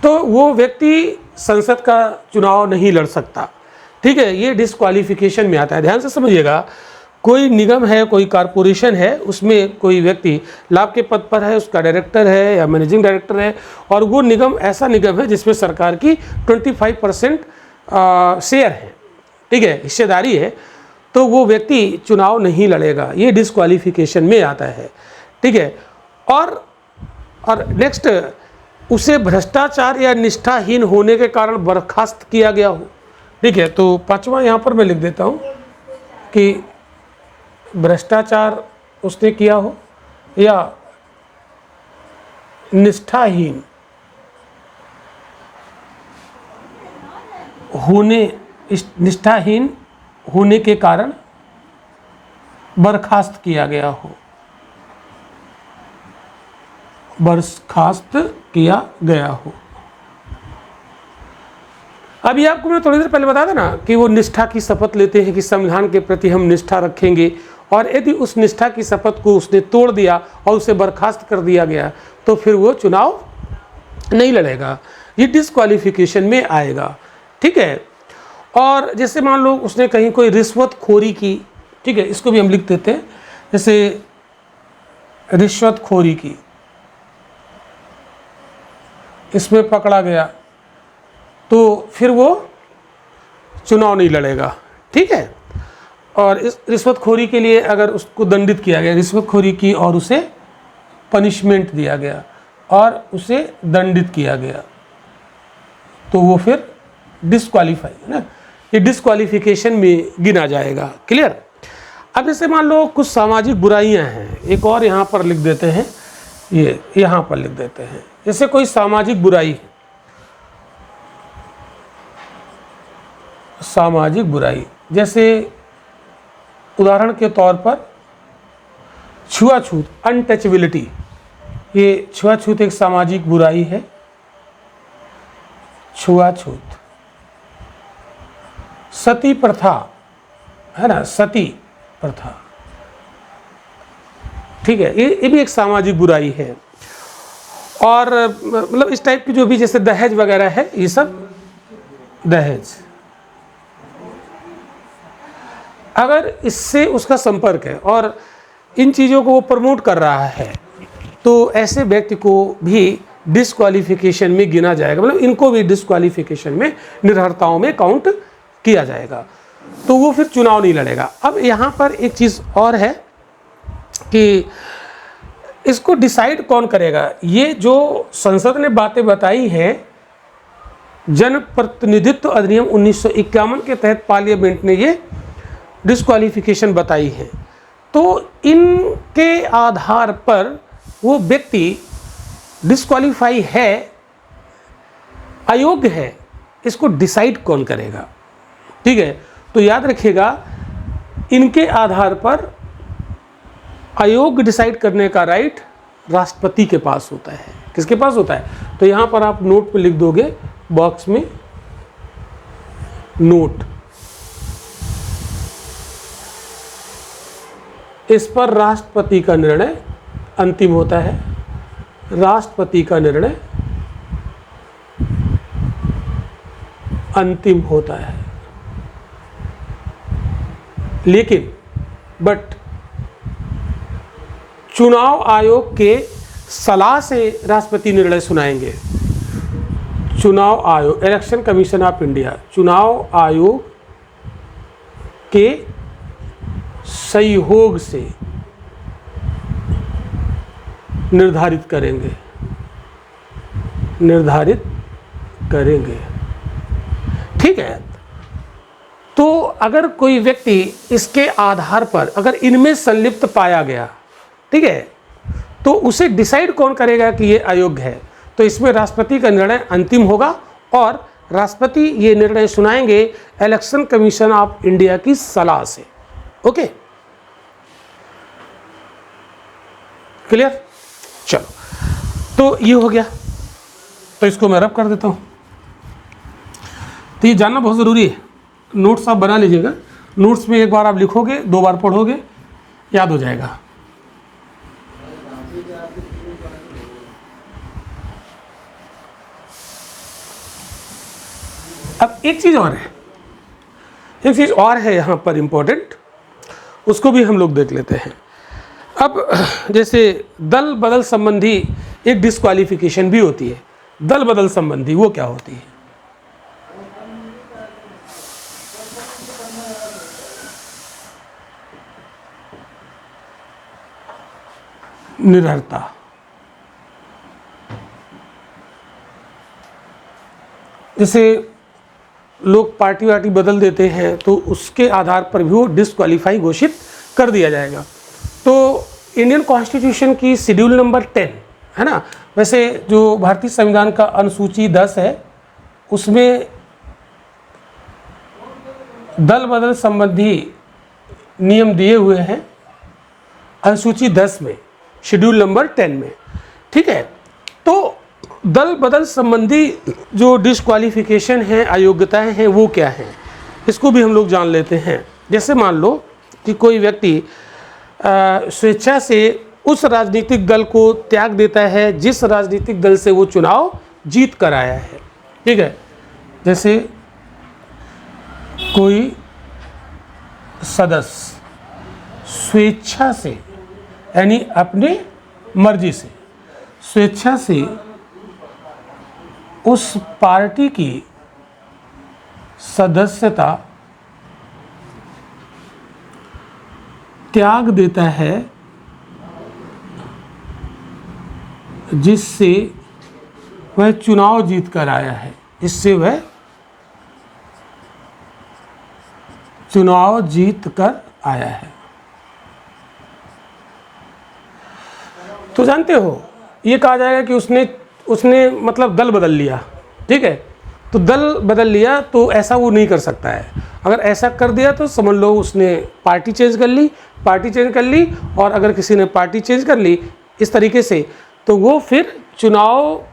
तो वो व्यक्ति संसद का चुनाव नहीं लड़ सकता। ठीक है, ये डिस्क्वालिफिकेशन में आता है। ध्यान से समझिएगा, कोई निगम है, कोई कॉरपोरेशन है, उसमें कोई व्यक्ति लाभ के पद पर है, उसका डायरेक्टर है या मैनेजिंग डायरेक्टर है, और वो निगम ऐसा निगम है जिसमें सरकार की 25% शेयर है, ठीक है, हिस्सेदारी है, तो वो व्यक्ति चुनाव नहीं लड़ेगा। ये डिस्क्वालिफिकेशन में आता है। ठीक है, और नेक्स्ट, उसे भ्रष्टाचार या निष्ठाहीन होने के कारण बर्खास्त किया गया हो। ठीक है, तो पांचवा यहाँ पर मैं लिख देता हूँ कि भ्रष्टाचार उसने किया हो या निष्ठाहीन होने के कारण बर्खास्त किया गया हो, बर्खास्त किया गया हो। अभी आपको मैं थोड़ी देर पहले बताया था ना कि वो निष्ठा की शपथ लेते हैं कि संविधान के प्रति हम निष्ठा रखेंगे, और यदि उस निष्ठा की शपथ को उसने तोड़ दिया और उसे बर्खास्त कर दिया गया तो फिर वो चुनाव नहीं लड़ेगा, ये डिस्क्वालिफिकेशन में आएगा। ठीक है, और जैसे मान लो उसने कहीं कोई रिश्वतखोरी की, ठीक है, इसको भी हम लिख देते हैं, जैसे रिश्वतखोरी की, इसमें पकड़ा गया तो फिर वो चुनाव नहीं लड़ेगा। ठीक है, और इस रिश्वतखोरी के लिए अगर उसको दंडित किया गया, रिश्वतखोरी की और उसे पनिशमेंट दिया गया और उसे दंडित किया गया, तो वो फिर डिस्क्वालीफाई है ना, ये डिस्क्वालिफिकेशन में गिना जाएगा। क्लियर। अब जैसे मान लो कुछ सामाजिक बुराइयां हैं, एक और यहाँ पर लिख देते हैं, ये यहाँ पर लिख देते हैं, जैसे कोई सामाजिक बुराई है, सामाजिक बुराई, जैसे उदाहरण के तौर पर छुआछूत, अनटचेबिलिटी, ये छुआछूत एक सामाजिक बुराई है, छुआछूत। सती प्रथा है ना, सती प्रथा, ठीक है, ये भी एक सामाजिक बुराई है। और मतलब इस टाइप की जो भी जैसे दहेज वगैरह है, ये सब दहेज, अगर इससे उसका संपर्क है और इन चीज़ों को वो प्रमोट कर रहा है तो ऐसे व्यक्ति को भी डिस्क्वालिफिकेशन में गिना जाएगा, मतलब इनको भी डिस्क्वालिफिकेशन में, निरर्हताओं में काउंट किया जाएगा, तो वो फिर चुनाव नहीं लड़ेगा। अब यहाँ पर एक चीज़ और है कि इसको डिसाइड कौन करेगा। ये जो संसद ने बातें बताई हैं, जनप्रतिनिधित्व अधिनियम 1951 के तहत पार्लियामेंट ने ये डिस्क्वालिफिकेशन बताई है, तो इनके आधार पर वो व्यक्ति डिस्क्वालीफाई है, अयोग्य है, इसको डिसाइड कौन करेगा। ठीक है, तो याद रखिएगा, इनके आधार पर अयोग्य डिसाइड करने का राइट राष्ट्रपति के पास होता है। किसके पास होता है? तो यहाँ पर आप नोट पे लिख दोगे बॉक्स में, नोट, इस पर राष्ट्रपति का निर्णय अंतिम होता है, राष्ट्रपति का निर्णय अंतिम होता है। लेकिन बट चुनाव आयोग के सलाह से राष्ट्रपति निर्णय सुनाएंगे। चुनाव आयोग, इलेक्शन कमीशन ऑफ इंडिया, चुनाव आयोग के सहयोग से निर्धारित करेंगे, निर्धारित करेंगे। ठीक है, तो अगर कोई व्यक्ति इसके आधार पर अगर इनमें संलिप्त पाया गया, ठीक है, तो उसे डिसाइड कौन करेगा कि ये अयोग्य है? तो इसमें राष्ट्रपति का निर्णय अंतिम होगा और राष्ट्रपति ये निर्णय सुनाएंगे इलेक्शन कमीशन ऑफ इंडिया की सलाह से। Okay, clear? चलो, तो ये हो गया, तो इसको मैं रब कर देता हूँ। तो ये जानना बहुत ज़रूरी है, नोट्स आप बना लीजिएगा। नोट्स में एक बार आप लिखोगे, 2 बार पढ़ोगे, याद हो जाएगा। अब एक चीज़ और है, एक चीज़ और है यहाँ पर इम्पोर्टेंट, उसको भी हम लोग देख लेते हैं। अब जैसे दल बदल संबंधी एक डिस्क्वालिफिकेशन भी होती है। दल बदल संबंधी वो क्या होती है? निरर्हता। जैसे लोग पार्टी वार्टी बदल देते हैं तो उसके आधार पर भी वो डिस्क्वालीफाई घोषित कर दिया जाएगा। तो इंडियन कॉन्स्टिट्यूशन की शेड्यूल नंबर 10 है ना, वैसे जो भारतीय संविधान का अनुसूची 10 है उसमें दल बदल संबंधी नियम दिए हुए हैं अनुसूची 10 में, शेड्यूल नंबर 10 में। ठीक है, तो दल बदल संबंधी जो डिस्क्वालिफिकेशन है, अयोग्यताएं हैं, वो क्या हैं, इसको भी हम लोग जान लेते हैं। जैसे मान लो कि कोई व्यक्ति स्वेच्छा से उस राजनीतिक दल को त्याग देता है जिस राजनीतिक दल से वो चुनाव जीत कर आया है। ठीक है, जैसे कोई सदस्य स्वेच्छा से यानी अपनी मर्जी से स्वेच्छा से उस पार्टी की सदस्यता त्याग देता है जिससे वह चुनाव जीत कर आया है, जिससे वह चुनाव जीत कर आया है। तो जानते हो ये कहा जाएगा कि उसने मतलब दल बदल लिया। ठीक है, तो दल बदल लिया तो ऐसा वो नहीं कर सकता है। अगर ऐसा कर दिया तो समझ लो उसने पार्टी चेंज कर ली, और अगर किसी ने पार्टी चेंज कर ली इस तरीके से तो वो फिर चुनाव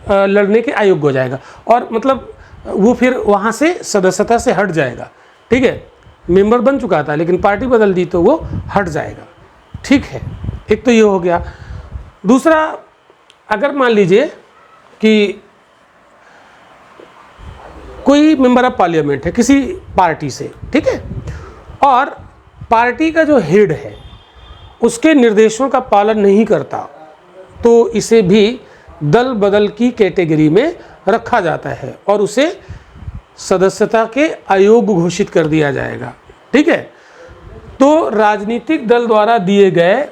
लड़ने के अयोग्य हो जाएगा, और मतलब वो फिर वहाँ से सदस्यता से हट जाएगा। ठीक है, मेंबर बन चुका था लेकिन पार्टी बदल दी तो वो हट जाएगा। ठीक है, एक तो ये हो गया। दूसरा, अगर मान लीजिए कि कोई मेंबर ऑफ पार्लियामेंट है किसी पार्टी से, ठीक है, और पार्टी का जो हेड है उसके निर्देशों का पालन नहीं करता, तो इसे भी दल बदल की कैटेगरी में रखा जाता है और उसे सदस्यता के अयोग्य घोषित कर दिया जाएगा। ठीक है, तो राजनीतिक दल द्वारा दिए गए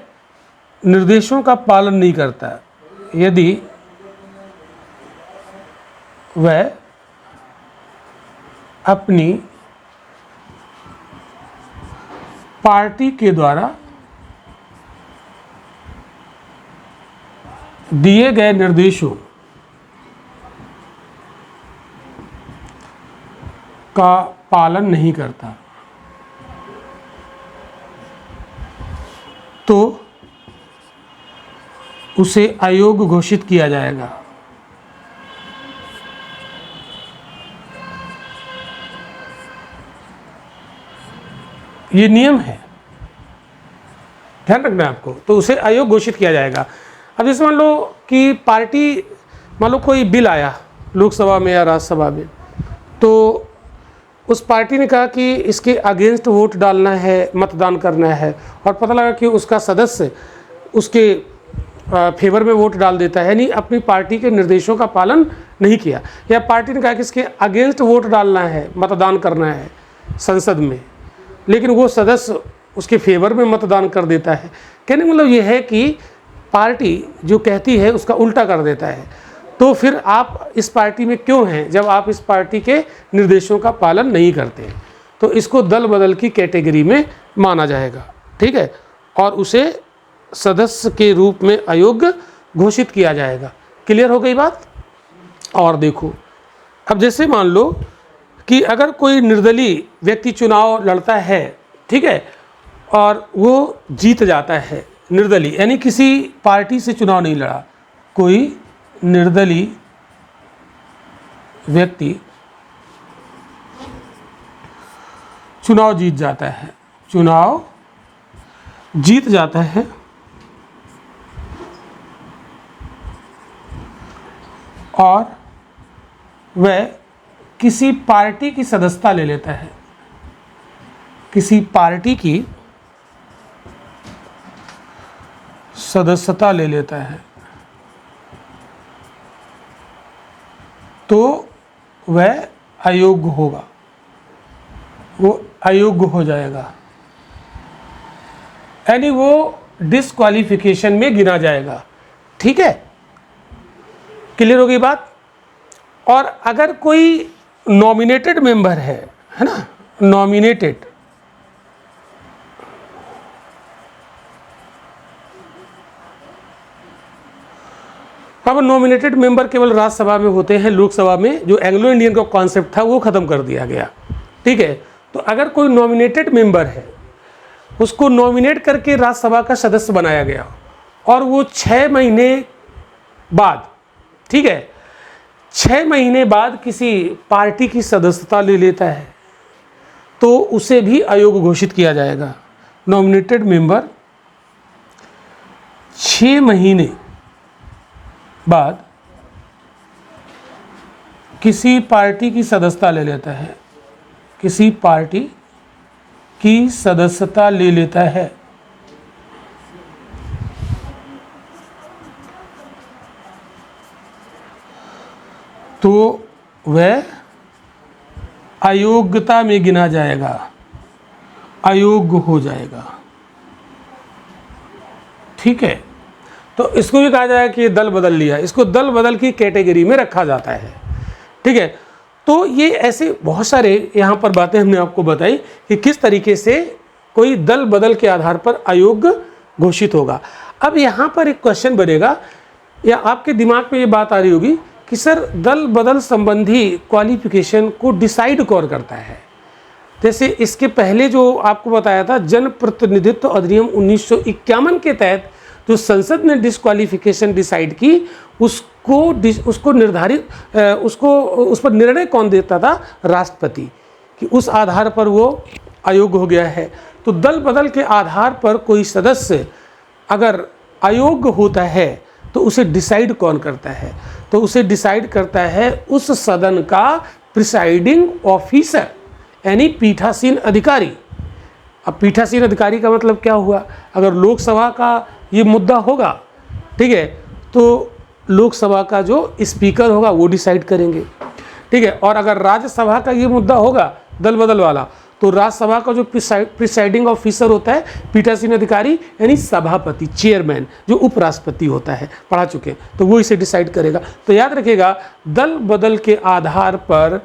निर्देशों का पालन नहीं करता यदि वह अपनी पार्टी के द्वारा दिए गए निर्देशों का पालन नहीं करता, तो उसे अयोग्य घोषित किया जाएगा। ये नियम है, ध्यान रखना है आपको। तो उसे अयोग्य घोषित किया जाएगा। अब जैसे मान लो कि पार्टी, मान लो कोई बिल आया लोकसभा में या राज्यसभा में, तो उस पार्टी ने कहा कि इसके अगेंस्ट वोट डालना है, मतदान करना है, और पता लगा कि उसका सदस्य उसके फेवर में वोट डाल देता है, यानी अपनी पार्टी के निर्देशों का पालन नहीं किया, या पार्टी ने कहा कि इसके अगेंस्ट वोट डालना है, मतदान करना है संसद में, लेकिन वो सदस्य उसके फेवर में मतदान कर देता है। कहने मतलब ये है कि पार्टी जो कहती है उसका उल्टा कर देता है। तो फिर आप इस पार्टी में क्यों हैं जब आप इस पार्टी के निर्देशों का पालन नहीं करते हैं? तो इसको दल बदल की कैटेगरी में माना जाएगा। ठीक है, और उसे सदस्य के रूप में अयोग्य घोषित किया जाएगा। क्लियर हो गई बात? और देखो, अब जैसे मान लो कि अगर कोई निर्दलीय व्यक्ति चुनाव लड़ता है, ठीक है, और वो जीत जाता है, निर्दलीय यानी किसी पार्टी से चुनाव नहीं लड़ा, कोई निर्दलीय व्यक्ति चुनाव जीत जाता है, चुनाव जीत जाता है और वह किसी पार्टी की सदस्यता ले लेता है, किसी पार्टी की सदस्यता ले लेता है, तो वह अयोग्य होगा, वो अयोग्य हो जाएगा, यानी वो डिस्क्वालिफिकेशन में गिना जाएगा। ठीक है, क्लियर हो गई बात। और अगर कोई नॉमिनेटेड मेंबर है ना, नॉमिनेटेड, अब नॉमिनेटेड मेंबर केवल राज्यसभा में होते हैं, लोकसभा में जो एंग्लो इंडियन का कॉन्सेप्ट था वो खत्म कर दिया गया। ठीक है, तो अगर कोई नॉमिनेटेड मेंबर है, उसको नॉमिनेट करके राज्यसभा का सदस्य बनाया गया और वो 6 महीने बाद, ठीक है, 6 महीने बाद किसी पार्टी की सदस्यता ले लेता है, तो उसे भी अयोग्य घोषित किया जाएगा। नॉमिनेटेड मेंबर 6 महीने बाद किसी पार्टी की सदस्यता ले लेता है, किसी पार्टी की सदस्यता ले लेता है, तो वह अयोग्यता में गिना जाएगा, अयोग्य हो जाएगा। ठीक है, तो इसको भी कहा जाएगा कि दल बदल लिया, इसको दल बदल की कैटेगरी में रखा जाता है। ठीक है, तो ये ऐसे बहुत सारे यहाँ पर बातें हमने आपको बताई कि किस तरीके से कोई दल बदल के आधार पर अयोग्य घोषित होगा। अब यहाँ पर एक क्वेश्चन बनेगा, या आपके दिमाग में ये बात आ रही होगी कि सर दल बदल संबंधी क्वालिफिकेशन को डिसाइड कौन करता है। जैसे इसके पहले जो आपको बताया था, जन प्रतिनिधित्व अधिनियम 1951 के तहत जो संसद ने डिस्क्वालिफिकेशन डिसाइड की, उसको निर्धारित उस पर निर्णय कौन देता था? राष्ट्रपति, कि उस आधार पर वो अयोग्य हो गया है। तो दल बदल के आधार पर कोई सदस्य अगर अयोग्य होता है तो उसे डिसाइड कौन करता है? तो उसे डिसाइड करता है उस सदन का प्रिसाइडिंग ऑफिसर, यानी पीठासीन अधिकारी। अब पीठासीन अधिकारी का मतलब क्या हुआ? अगर लोकसभा का ये मुद्दा होगा, ठीक है, तो लोकसभा का जो स्पीकर होगा वो डिसाइड करेंगे। ठीक है, और अगर राज्यसभा का ये मुद्दा होगा दल बदल वाला, तो राज्यसभा का जो प्रिसाइडिंग ऑफिसर होता है, पीठासीन अधिकारी, यानी सभापति, चेयरमैन, जो उपराष्ट्रपति होता है, पढ़ा चुके, तो वो इसे डिसाइड करेगा। तो याद रखिएगा, दल बदल के आधार पर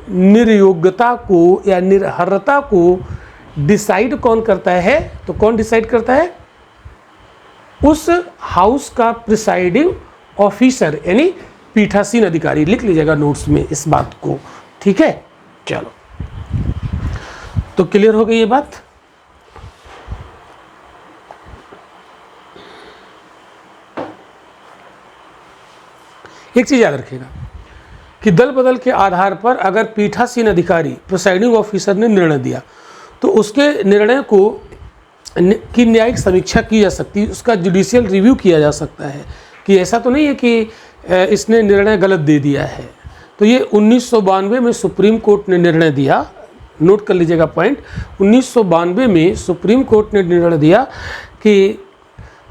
निर्योग्यता को या निर्हर्ता को डिसाइड कौन करता है? तो कौन डिसाइड करता है? उस हाउस का प्रिसाइडिंग ऑफिसर, यानी पीठासीन अधिकारी। लिख लीजिएगा नोट्स में इस बात को। ठीक है, चलो, तो क्लियर हो गई ये बात। एक चीज याद रखिएगा कि दल बदल के आधार पर अगर पीठासीन अधिकारी, प्रिसाइडिंग ऑफिसर ने निर्णय दिया, तो उसके निर्णय को की न्यायिक समीक्षा की जा सकती है, उसका जुडिशियल रिव्यू किया जा सकता है कि ऐसा तो नहीं है कि इसने निर्णय गलत दे दिया है। तो ये 1992 में सुप्रीम कोर्ट ने निर्णय दिया, नोट कर लीजिएगा पॉइंट। 1992 में सुप्रीम कोर्ट ने निर्णय दिया कि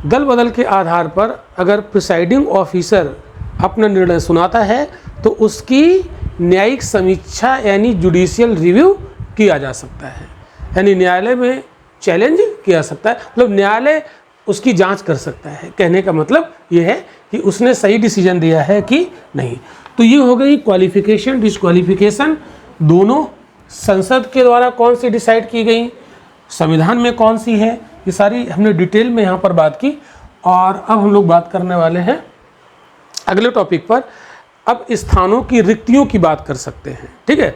दल बदल के आधार पर अगर प्रिसाइडिंग ऑफिसर अपना निर्णय सुनाता है तो उसकी न्यायिक समीक्षा यानी जुडिशियल रिव्यू किया जा सकता है, यानी न्यायालय में चैलेंज किया जा सकता है, मतलब न्यायालय उसकी जांच कर सकता है। कहने का मतलब ये है कि उसने सही डिसीजन दिया है कि नहीं। तो ये हो गई क्वालिफिकेशन, डिस्क्वालिफिकेशन, दोनों संसद के द्वारा कौन सी डिसाइड की गई, संविधान में कौन सी है, ये सारी हमने डिटेल में यहाँ पर बात की। और अब हम लोग बात करने वाले हैं अगले टॉपिक पर। अब स्थानों की रिक्तियों की बात कर सकते हैं। ठीक है,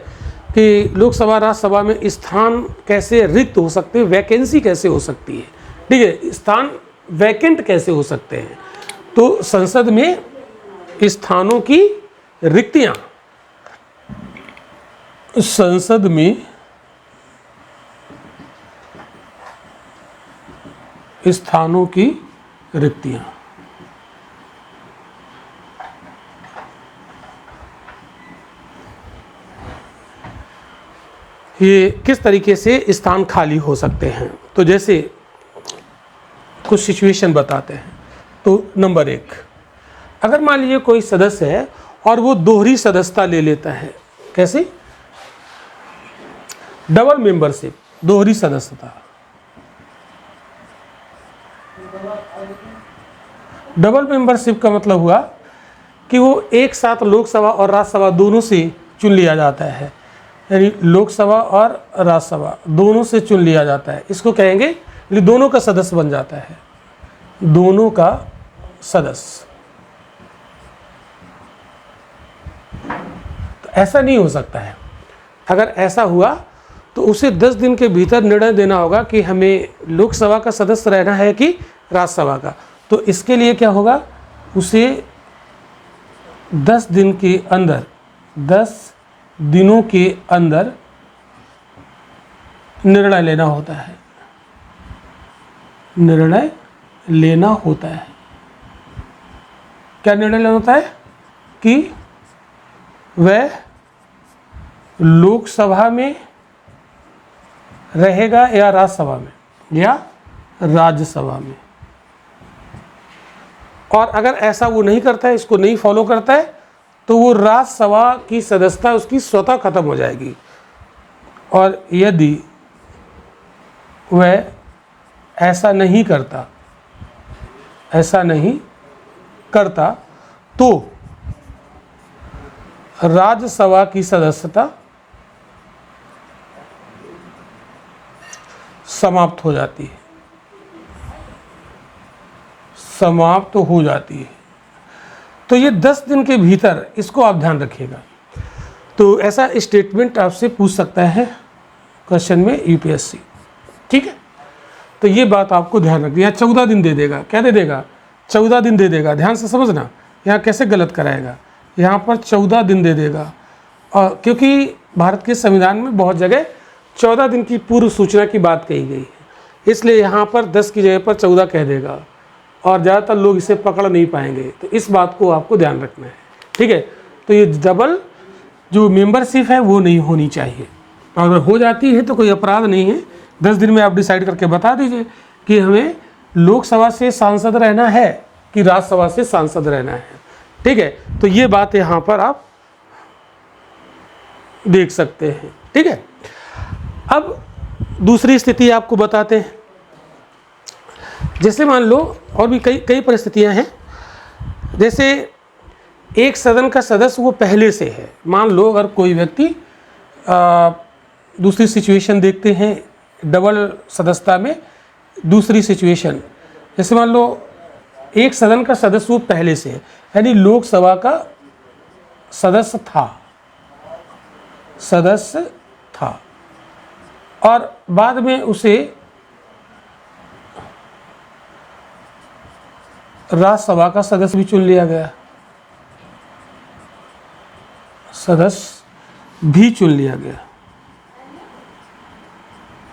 कि लोकसभा राज्यसभा में स्थान कैसे रिक्त हो सकते हैं, वैकेंसी कैसे हो सकती है। ठीक है, स्थान वैकेंट कैसे हो सकते हैं। तो संसद में स्थानों की रिक्तियां, संसद में स्थानों की रिक्तियां, ये किस तरीके से स्थान खाली हो सकते हैं। तो जैसे कुछ सिचुएशन बताते हैं। तो नंबर 1, अगर मान लीजिए कोई सदस्य है और वो दोहरी सदस्यता ले लेता है। कैसे? डबल मेंबरशिप, दोहरी सदस्यता। डबल मेंबरशिप का मतलब हुआ कि वो एक साथ लोकसभा और राज्यसभा दोनों से चुन लिया जाता है, यानी लोकसभा और राज्यसभा दोनों से चुन लिया जाता है। इसको कहेंगे, यानी दोनों का सदस्य बन जाता है, दोनों का सदस्य। तो ऐसा नहीं हो सकता है। अगर ऐसा हुआ तो उसे 10 दिन के भीतर निर्णय देना होगा कि हमें लोकसभा का सदस्य रहना है कि राज्यसभा का। तो इसके लिए क्या होगा, उसे 10 दिन के अंदर, 10 दिनों के अंदर निर्णय लेना होता है, निर्णय लेना होता है। क्या निर्णय लेना होता है कि वह लोकसभा में रहेगा या राज्यसभा में, या राज्यसभा में। और अगर ऐसा वो नहीं करता है, इसको नहीं फॉलो करता है, तो वो राज्यसभा की सदस्यता उसकी स्वतः खत्म हो जाएगी। और यदि वह ऐसा नहीं करता, ऐसा नहीं करता, तो राज्यसभा की सदस्यता समाप्त हो जाती है, समाप्त हो जाती है। तो ये 10 दिन के भीतर, इसको आप ध्यान रखिएगा। तो ऐसा स्टेटमेंट आपसे पूछ सकता है क्वेश्चन में यूपीएससी, ठीक है। तो ये बात आपको ध्यान रखनी है। 14 दिन दे देगा, क्या दे देगा, 14 दिन दे देगा। ध्यान से समझना, यहाँ कैसे गलत कराएगा। यहाँ पर 14 दिन दे देगा, और क्योंकि भारत के संविधान में बहुत जगह 14 दिन की पूर्व सूचना की बात कही गई है, इसलिए यहाँ पर 10 की जगह पर 14 कह देगा, और ज़्यादातर लोग इसे पकड़ नहीं पाएंगे। तो इस बात को आपको ध्यान रखना है, ठीक है। तो ये डबल जो मेंबरशिप है वो नहीं होनी चाहिए। अगर हो जाती है तो कोई अपराध नहीं है। 10 दिन में आप डिसाइड करके बता दीजिए कि हमें लोकसभा से सांसद रहना है कि राज्यसभा से सांसद रहना है, ठीक है। तो ये बात यहाँ पर आप देख सकते हैं, ठीक है। अब दूसरी स्थिति आपको बताते हैं। जैसे मान लो, और भी कई परिस्थितियां हैं। जैसे एक सदन का सदस्य वो पहले से है। मान लो अगर कोई व्यक्ति, दूसरी सिचुएशन देखते हैं डबल सदस्यता में, दूसरी सिचुएशन। जैसे मान लो एक सदन का सदस्य वो पहले से है, यानी लोकसभा का सदस्य था, सदस्य था, और बाद में उसे राज्यसभा का सदस्य भी चुन लिया गया, सदस्य भी चुन लिया गया।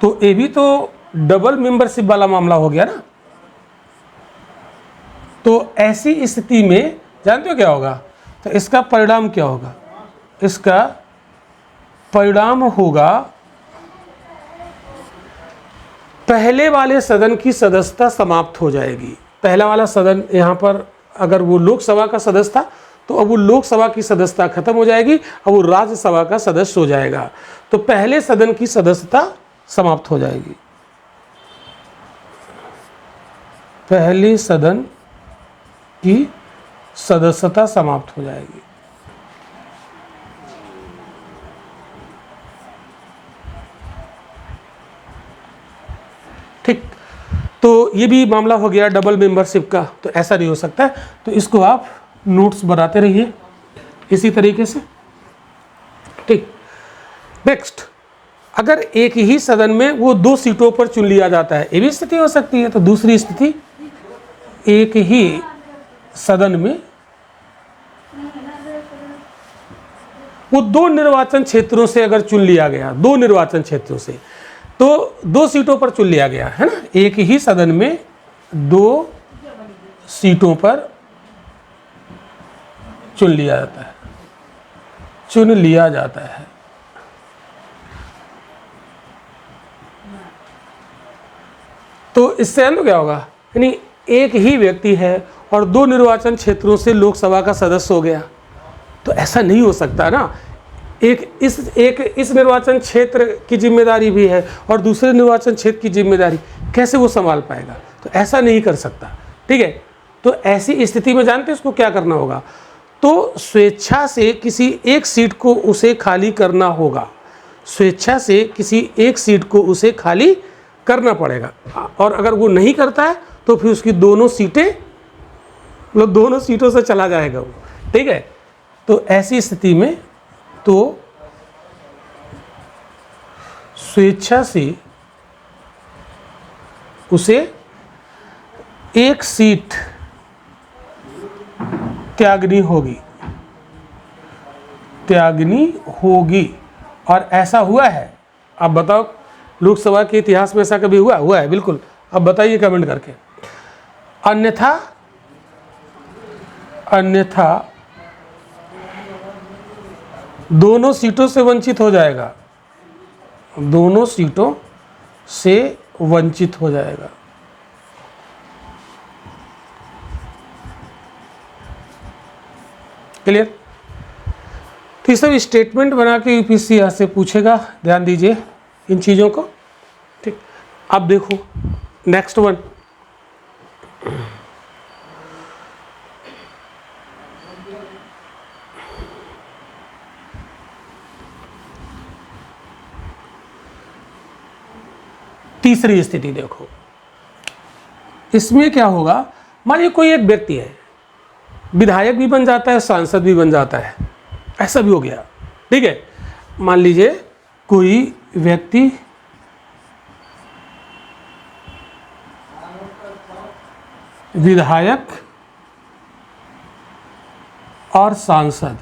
तो ये भी तो डबल मेंबरशिप वाला मामला हो गया ना। तो ऐसी स्थिति में जानते हो क्या होगा, तो इसका परिणाम क्या होगा, इसका परिणाम होगा पहले वाले सदन की सदस्यता समाप्त हो जाएगी। पहला वाला सदन यहाँ पर अगर वो लोकसभा का सदस्य था, तो अब वो लोकसभा की सदस्यता खत्म हो जाएगी, अब वो राज्यसभा का सदस्य हो जाएगा। तो पहले सदन की सदस्यता समाप्त हो जाएगी, पहले सदन की सदस्यता समाप्त हो जाएगी। ठीक, तो ये भी मामला हो गया डबल मेंबरशिप का। तो ऐसा नहीं हो सकता है, तो इसको आप नोट्स बनाते रहिए इसी तरीके से, ठीक। नेक्स्ट, अगर एक ही सदन में वो 2 सीटों पर चुन लिया जाता है, ये भी स्थिति हो सकती है। तो दूसरी स्थिति, एक ही सदन में वो 2 निर्वाचन क्षेत्रों से अगर चुन लिया गया, 2 निर्वाचन क्षेत्रों से, तो 2 सीटों पर चुन लिया गया है ना। एक ही सदन में 2 सीटों पर चुन लिया जाता है, चुन लिया जाता है। तो इससे जान लो क्या होगा, यानी एक ही व्यक्ति है और 2 निर्वाचन क्षेत्रों से लोकसभा का सदस्य हो गया, तो ऐसा नहीं हो सकता ना। एक इस निर्वाचन क्षेत्र की जिम्मेदारी भी है और दूसरे निर्वाचन क्षेत्र की जिम्मेदारी, कैसे वो संभाल पाएगा? तो ऐसा नहीं कर सकता, ठीक है। तो ऐसी स्थिति में जानते हैं उसको क्या करना होगा, तो स्वेच्छा से किसी एक सीट को उसे खाली करना होगा, स्वेच्छा से किसी एक सीट को उसे खाली करना पड़ेगा। और अगर वो नहीं करता है तो फिर उसकी दोनों सीटें, मतलब दोनों सीटों से चला जाएगा वो, ठीक है। तो ऐसी स्थिति में तो स्वेच्छा से उसे एक सीट त्यागनी होगी। और ऐसा हुआ है? अब बताओ, लोकसभा के इतिहास में ऐसा कभी हुआ है? बिल्कुल। अब बताइए कमेंट करके। अन्यथा दोनों सीटों से वंचित हो जाएगा, दोनों सीटों से वंचित हो जाएगा। क्लियर? तो ये सब स्टेटमेंट बना के यूपीएससी यहाँ से पूछेगा, ध्यान दीजिए इन चीज़ों को, ठीक। अब देखो नेक्स्ट वन, तीसरी स्थिति देखो। इसमें क्या होगा, मान लीजिए कोई एक व्यक्ति है, विधायक भी बन जाता है, सांसद भी बन जाता है, ऐसा भी हो गया, ठीक है। मान लीजिए कोई व्यक्ति विधायक और सांसद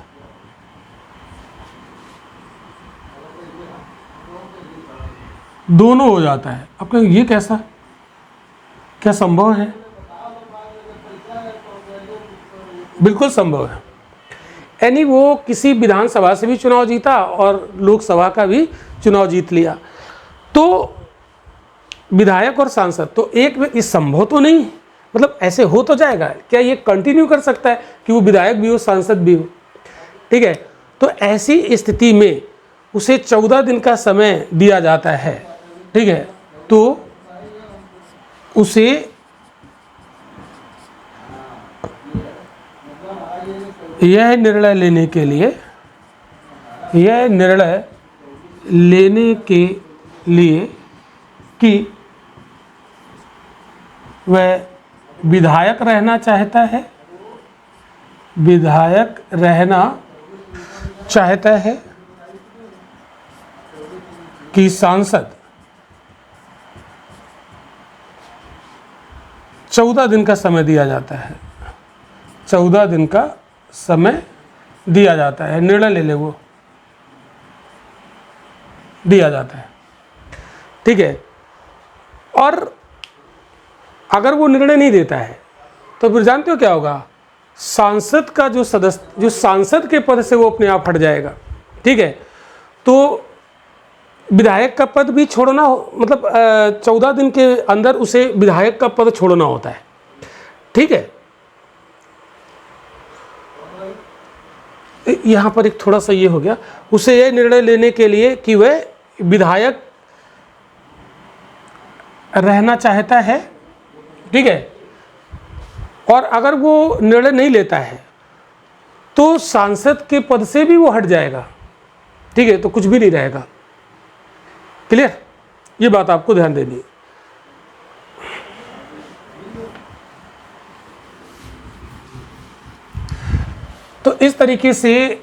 दोनों हो जाता है। अब कहें ये कैसा, क्या संभव है? बिल्कुल संभव है। यानी वो किसी विधानसभा से भी चुनाव जीता और लोकसभा का भी चुनाव जीत लिया, तो विधायक और सांसद तो एक में, इस संभव तो नहीं, मतलब ऐसे हो तो जाएगा, क्या ये कंटिन्यू कर सकता है कि वो विधायक भी हो सांसद भी हो, ठीक है। तो ऐसी स्थिति में उसे 14 दिन का समय दिया जाता है, ठीक है। तो उसे यह निर्णय लेने के लिए कि वह विधायक रहना चाहता है कि सांसद 14 दिन का समय दिया जाता है, 14 दिन का समय दिया जाता है, निर्णय ले ले वो दिया जाता है, ठीक है। और अगर वो निर्णय नहीं देता है तो फिर जानते हो क्या होगा, सांसद का जो सांसद के पद से वो अपने आप हट जाएगा, ठीक है। तो विधायक का पद भी छोड़ना मतलब 14 दिन के अंदर उसे विधायक का पद छोड़ना होता है, ठीक है। यहाँ पर एक थोड़ा सा ये हो गया, उसे यह निर्णय लेने के लिए कि वह विधायक रहना चाहता है, ठीक है। और अगर वो निर्णय नहीं लेता है तो सांसद के पद से भी वो हट जाएगा, ठीक है। तो कुछ भी नहीं रहेगा। क्लियर? ये बात आपको ध्यान देनी है। तो इस तरीके से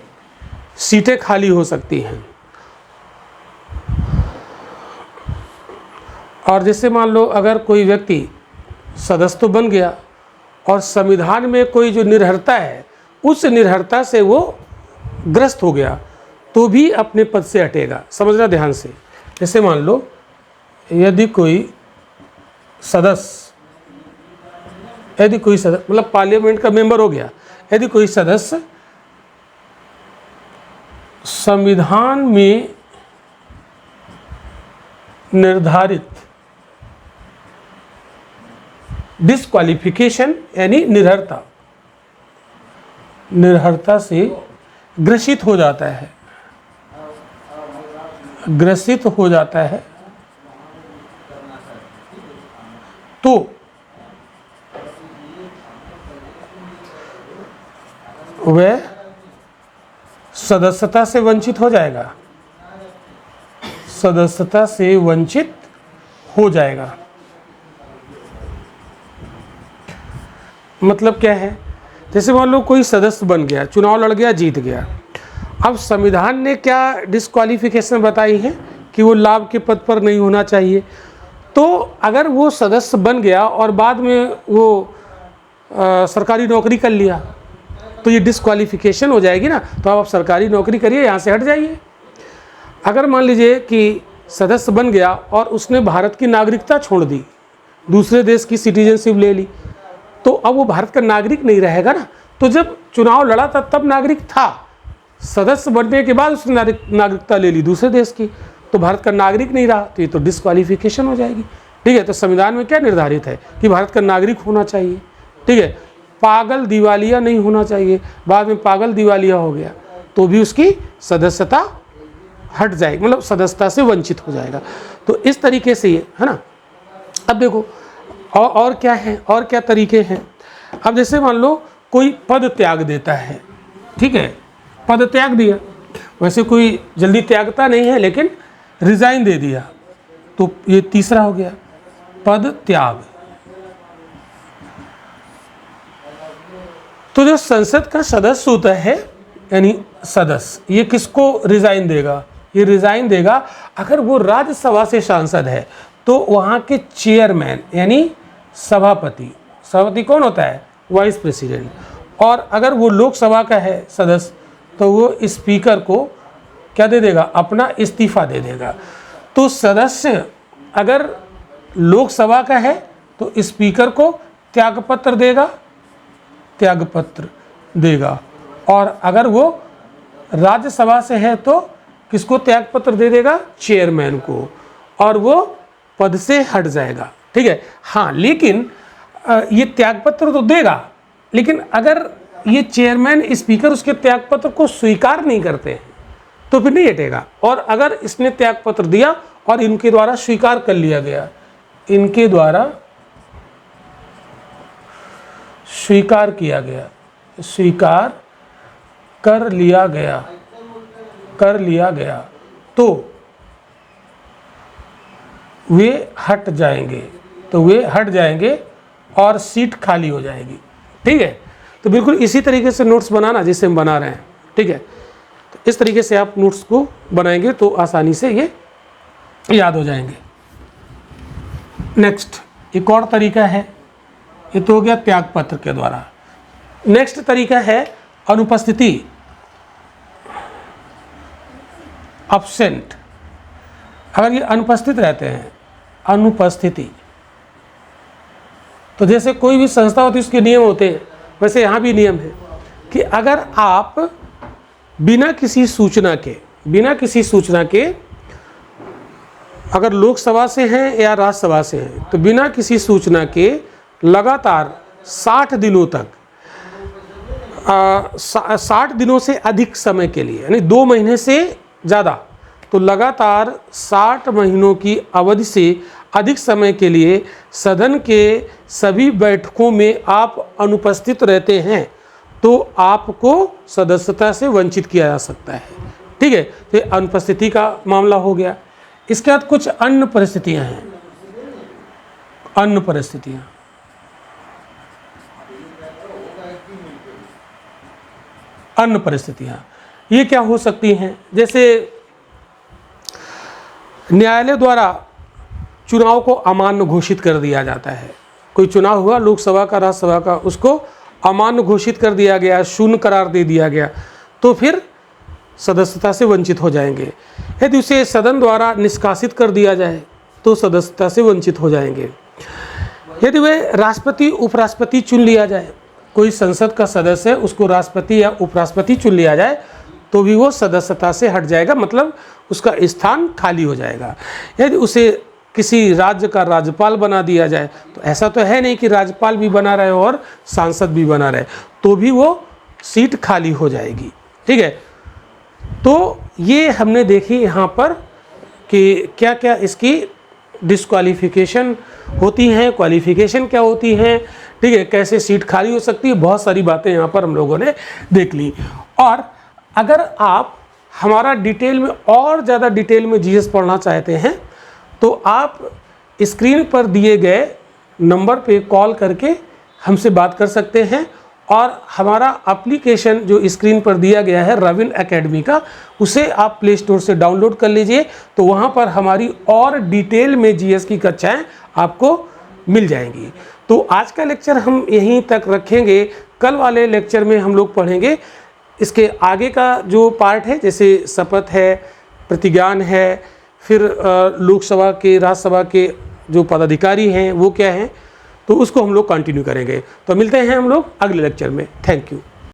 सीटें खाली हो सकती हैं। और जैसे मान लो अगर कोई व्यक्ति सदस्य तो बन गया और संविधान में कोई जो निर्भरता है उस निर्भरता से वो ग्रस्त हो गया तो भी अपने पद से हटेगा। समझना ध्यान से। जैसे मान लो यदि कोई सदस्य मतलब पार्लियामेंट का मेंबर हो गया, यदि कोई सदस्य संविधान में डिस्क्वालिफिकेशन यानी निर्हरता, निर्हरता से ग्रसित हो जाता है, ग्रसित हो जाता है, तो वह सदस्यता से वंचित हो जाएगा, सदस्यता से वंचित हो जाएगा। मतलब क्या है, जैसे मान लो कोई सदस्य बन गया, चुनाव लड़ गया, जीत गया, अब संविधान ने क्या डिस्क्वालिफिकेशन बताई है कि वो लाभ के पद पर नहीं होना चाहिए। तो अगर वो सदस्य बन गया और बाद में वो सरकारी नौकरी कर लिया तो ये डिस्क्वालिफिकेशन हो जाएगी ना, तो आप सरकारी नौकरी करिए, यहाँ से हट जाइए। अगर मान लीजिए कि सदस्य बन गया और उसने भारत की नागरिकता छोड़ दी, दूसरे देश की सिटीजनशिप ले ली, तो अब वो भारत का नागरिक नहीं रहेगा ना। तो जब चुनाव लड़ा था तब नागरिक था, सदस्य बनने के बाद उसने नागरिकता ले ली दूसरे देश की, तो भारत का नागरिक नहीं रहा, तो ये तो डिस्क्वालिफिकेशन हो जाएगी। ठीक है, तो संविधान में क्या निर्धारित है कि भारत का नागरिक होना चाहिए। ठीक है, पागल दिवालिया नहीं होना चाहिए, बाद में पागल दिवालिया हो गया तो भी उसकी सदस्यता हट जाएगी, मतलब सदस्यता से वंचित हो जाएगा। तो इस तरीके से ये है ना। अब देखो और क्या है, और क्या तरीके हैं। अब जैसे मान लो कोई पद त्याग देता है, ठीक है, पद त्याग दिया, वैसे कोई जल्दी त्यागता नहीं है लेकिन रिजाइन दे दिया, तो ये तीसरा हो गया पद त्याग। तो जो संसद का सदस्य होता है यानी सदस्य, ये किसको रिजाइन देगा, ये रिजाइन देगा अगर वो राज्यसभा से सांसद है तो वहाँ के चेयरमैन यानी सभापति, सभापति कौन होता है, वाइस प्रेसिडेंट, और अगर वो लोकसभा का है सदस्य तो वो स्पीकर को क्या दे देगा, अपना इस्तीफा दे देगा। तो सदस्य अगर लोकसभा का है तो स्पीकर को त्यागपत्र देगा, त्यागपत्र देगा, और अगर वो राज्यसभा से है तो किसको त्यागपत्र दे देगा, चेयरमैन को, और वो पद से हट जाएगा। ठीक है, हाँ, लेकिन ये त्यागपत्र तो देगा, लेकिन अगर ये चेयरमैन स्पीकर उसके त्यागपत्र को स्वीकार नहीं करते हैं तो फिर नहीं हटेगा। और अगर इसने त्यागपत्र दिया और इनके द्वारा स्वीकार कर लिया गया, इनके द्वारा स्वीकार किया गया, स्वीकार कर लिया गया, कर लिया गया, तो वे हट जाएंगे, तो वे हट जाएंगे और सीट खाली हो जाएगी। ठीक है, तो बिल्कुल इसी तरीके से नोट्स बनाना जैसे हम बना रहे हैं। ठीक है, तो इस तरीके से आप नोट्स को बनाएंगे तो आसानी से ये याद हो जाएंगे। नेक्स्ट एक और तरीका है, ये तो हो गया त्यागपत्र के द्वारा। नेक्स्ट तरीका है अनुपस्थिति, अब्सेंट। अगर ये अनुपस्थित रहते हैं, अनुपस्थिति, तो जैसे कोई भी संस्था होती है उसके नियम होते हैं, वैसे यहाँ भी नियम है कि अगर आप बिना किसी सूचना के अगर लोकसभा से हैं या राज्यसभा से हैं तो बिना किसी सूचना के लगातार 60 दिनों तक 60 दिनों से अधिक समय के लिए, यानी 2 महीने से ज़्यादा, तो लगातार 60 महीनों की अवधि से अधिक समय के लिए सदन के सभी बैठकों में आप अनुपस्थित रहते हैं तो आपको सदस्यता से वंचित किया जा सकता है। ठीक है, तो ये अनुपस्थिति का मामला हो गया। इसके बाद कुछ अन्य परिस्थितियां हैं, अन्य परिस्थितियां, अन्य परिस्थितियां ये क्या हो सकती हैं, जैसे न्यायालय द्वारा चुनाव को अमान्य घोषित कर दिया जाता है। कोई चुनाव हुआ लोकसभा का, राज्यसभा का, उसको अमान्य घोषित कर दिया गया, शून्य करार दे दिया गया, तो फिर सदस्यता से वंचित हो जाएंगे। यदि उसे सदन द्वारा निष्कासित कर दिया जाए तो सदस्यता से वंचित हो जाएंगे। यदि वे राष्ट्रपति उपराष्ट्रपति चुन लिया जाए, कोई संसद का सदस्य है उसको राष्ट्रपति या उपराष्ट्रपति चुन लिया जाए तो भी वो सदस्यता से हट जाएगा, मतलब उसका स्थान खाली हो जाएगा। यदि उसे किसी राज्य का राज्यपाल बना दिया जाए, तो ऐसा तो है नहीं कि राज्यपाल भी बना रहे और सांसद भी बना रहे, तो भी वो सीट खाली हो जाएगी। ठीक है, तो ये हमने देखी यहाँ पर कि क्या क्या इसकी डिस्क्वालिफिकेशन होती हैं, क्वालिफिकेशन क्या होती हैं, ठीक है, कैसे सीट खाली हो सकती है, बहुत सारी बातें यहाँ पर हम लोगों ने देख ली। और अगर आप हमारा डिटेल में और ज़्यादा डिटेल में जीएस पढ़ना चाहते हैं तो आप स्क्रीन पर दिए गए नंबर पे कॉल करके हमसे बात कर सकते हैं, और हमारा एप्लीकेशन जो स्क्रीन पर दिया गया है रविन एकेडमी का, उसे आप प्ले स्टोर से डाउनलोड कर लीजिए, तो वहाँ पर हमारी और डिटेल में जीएस की कक्षाएं आपको मिल जाएंगी। तो आज का लेक्चर हम यहीं तक रखेंगे। कल वाले लेक्चर में हम लोग पढ़ेंगे इसके आगे का जो पार्ट है, जैसे शपथ है, प्रतिज्ञान है, फिर लोकसभा के राज्यसभा के जो पदाधिकारी हैं वो क्या हैं, तो उसको हम लोग कंटिन्यू करेंगे। तो मिलते हैं हम लोग अगले लेक्चर में। Thank you.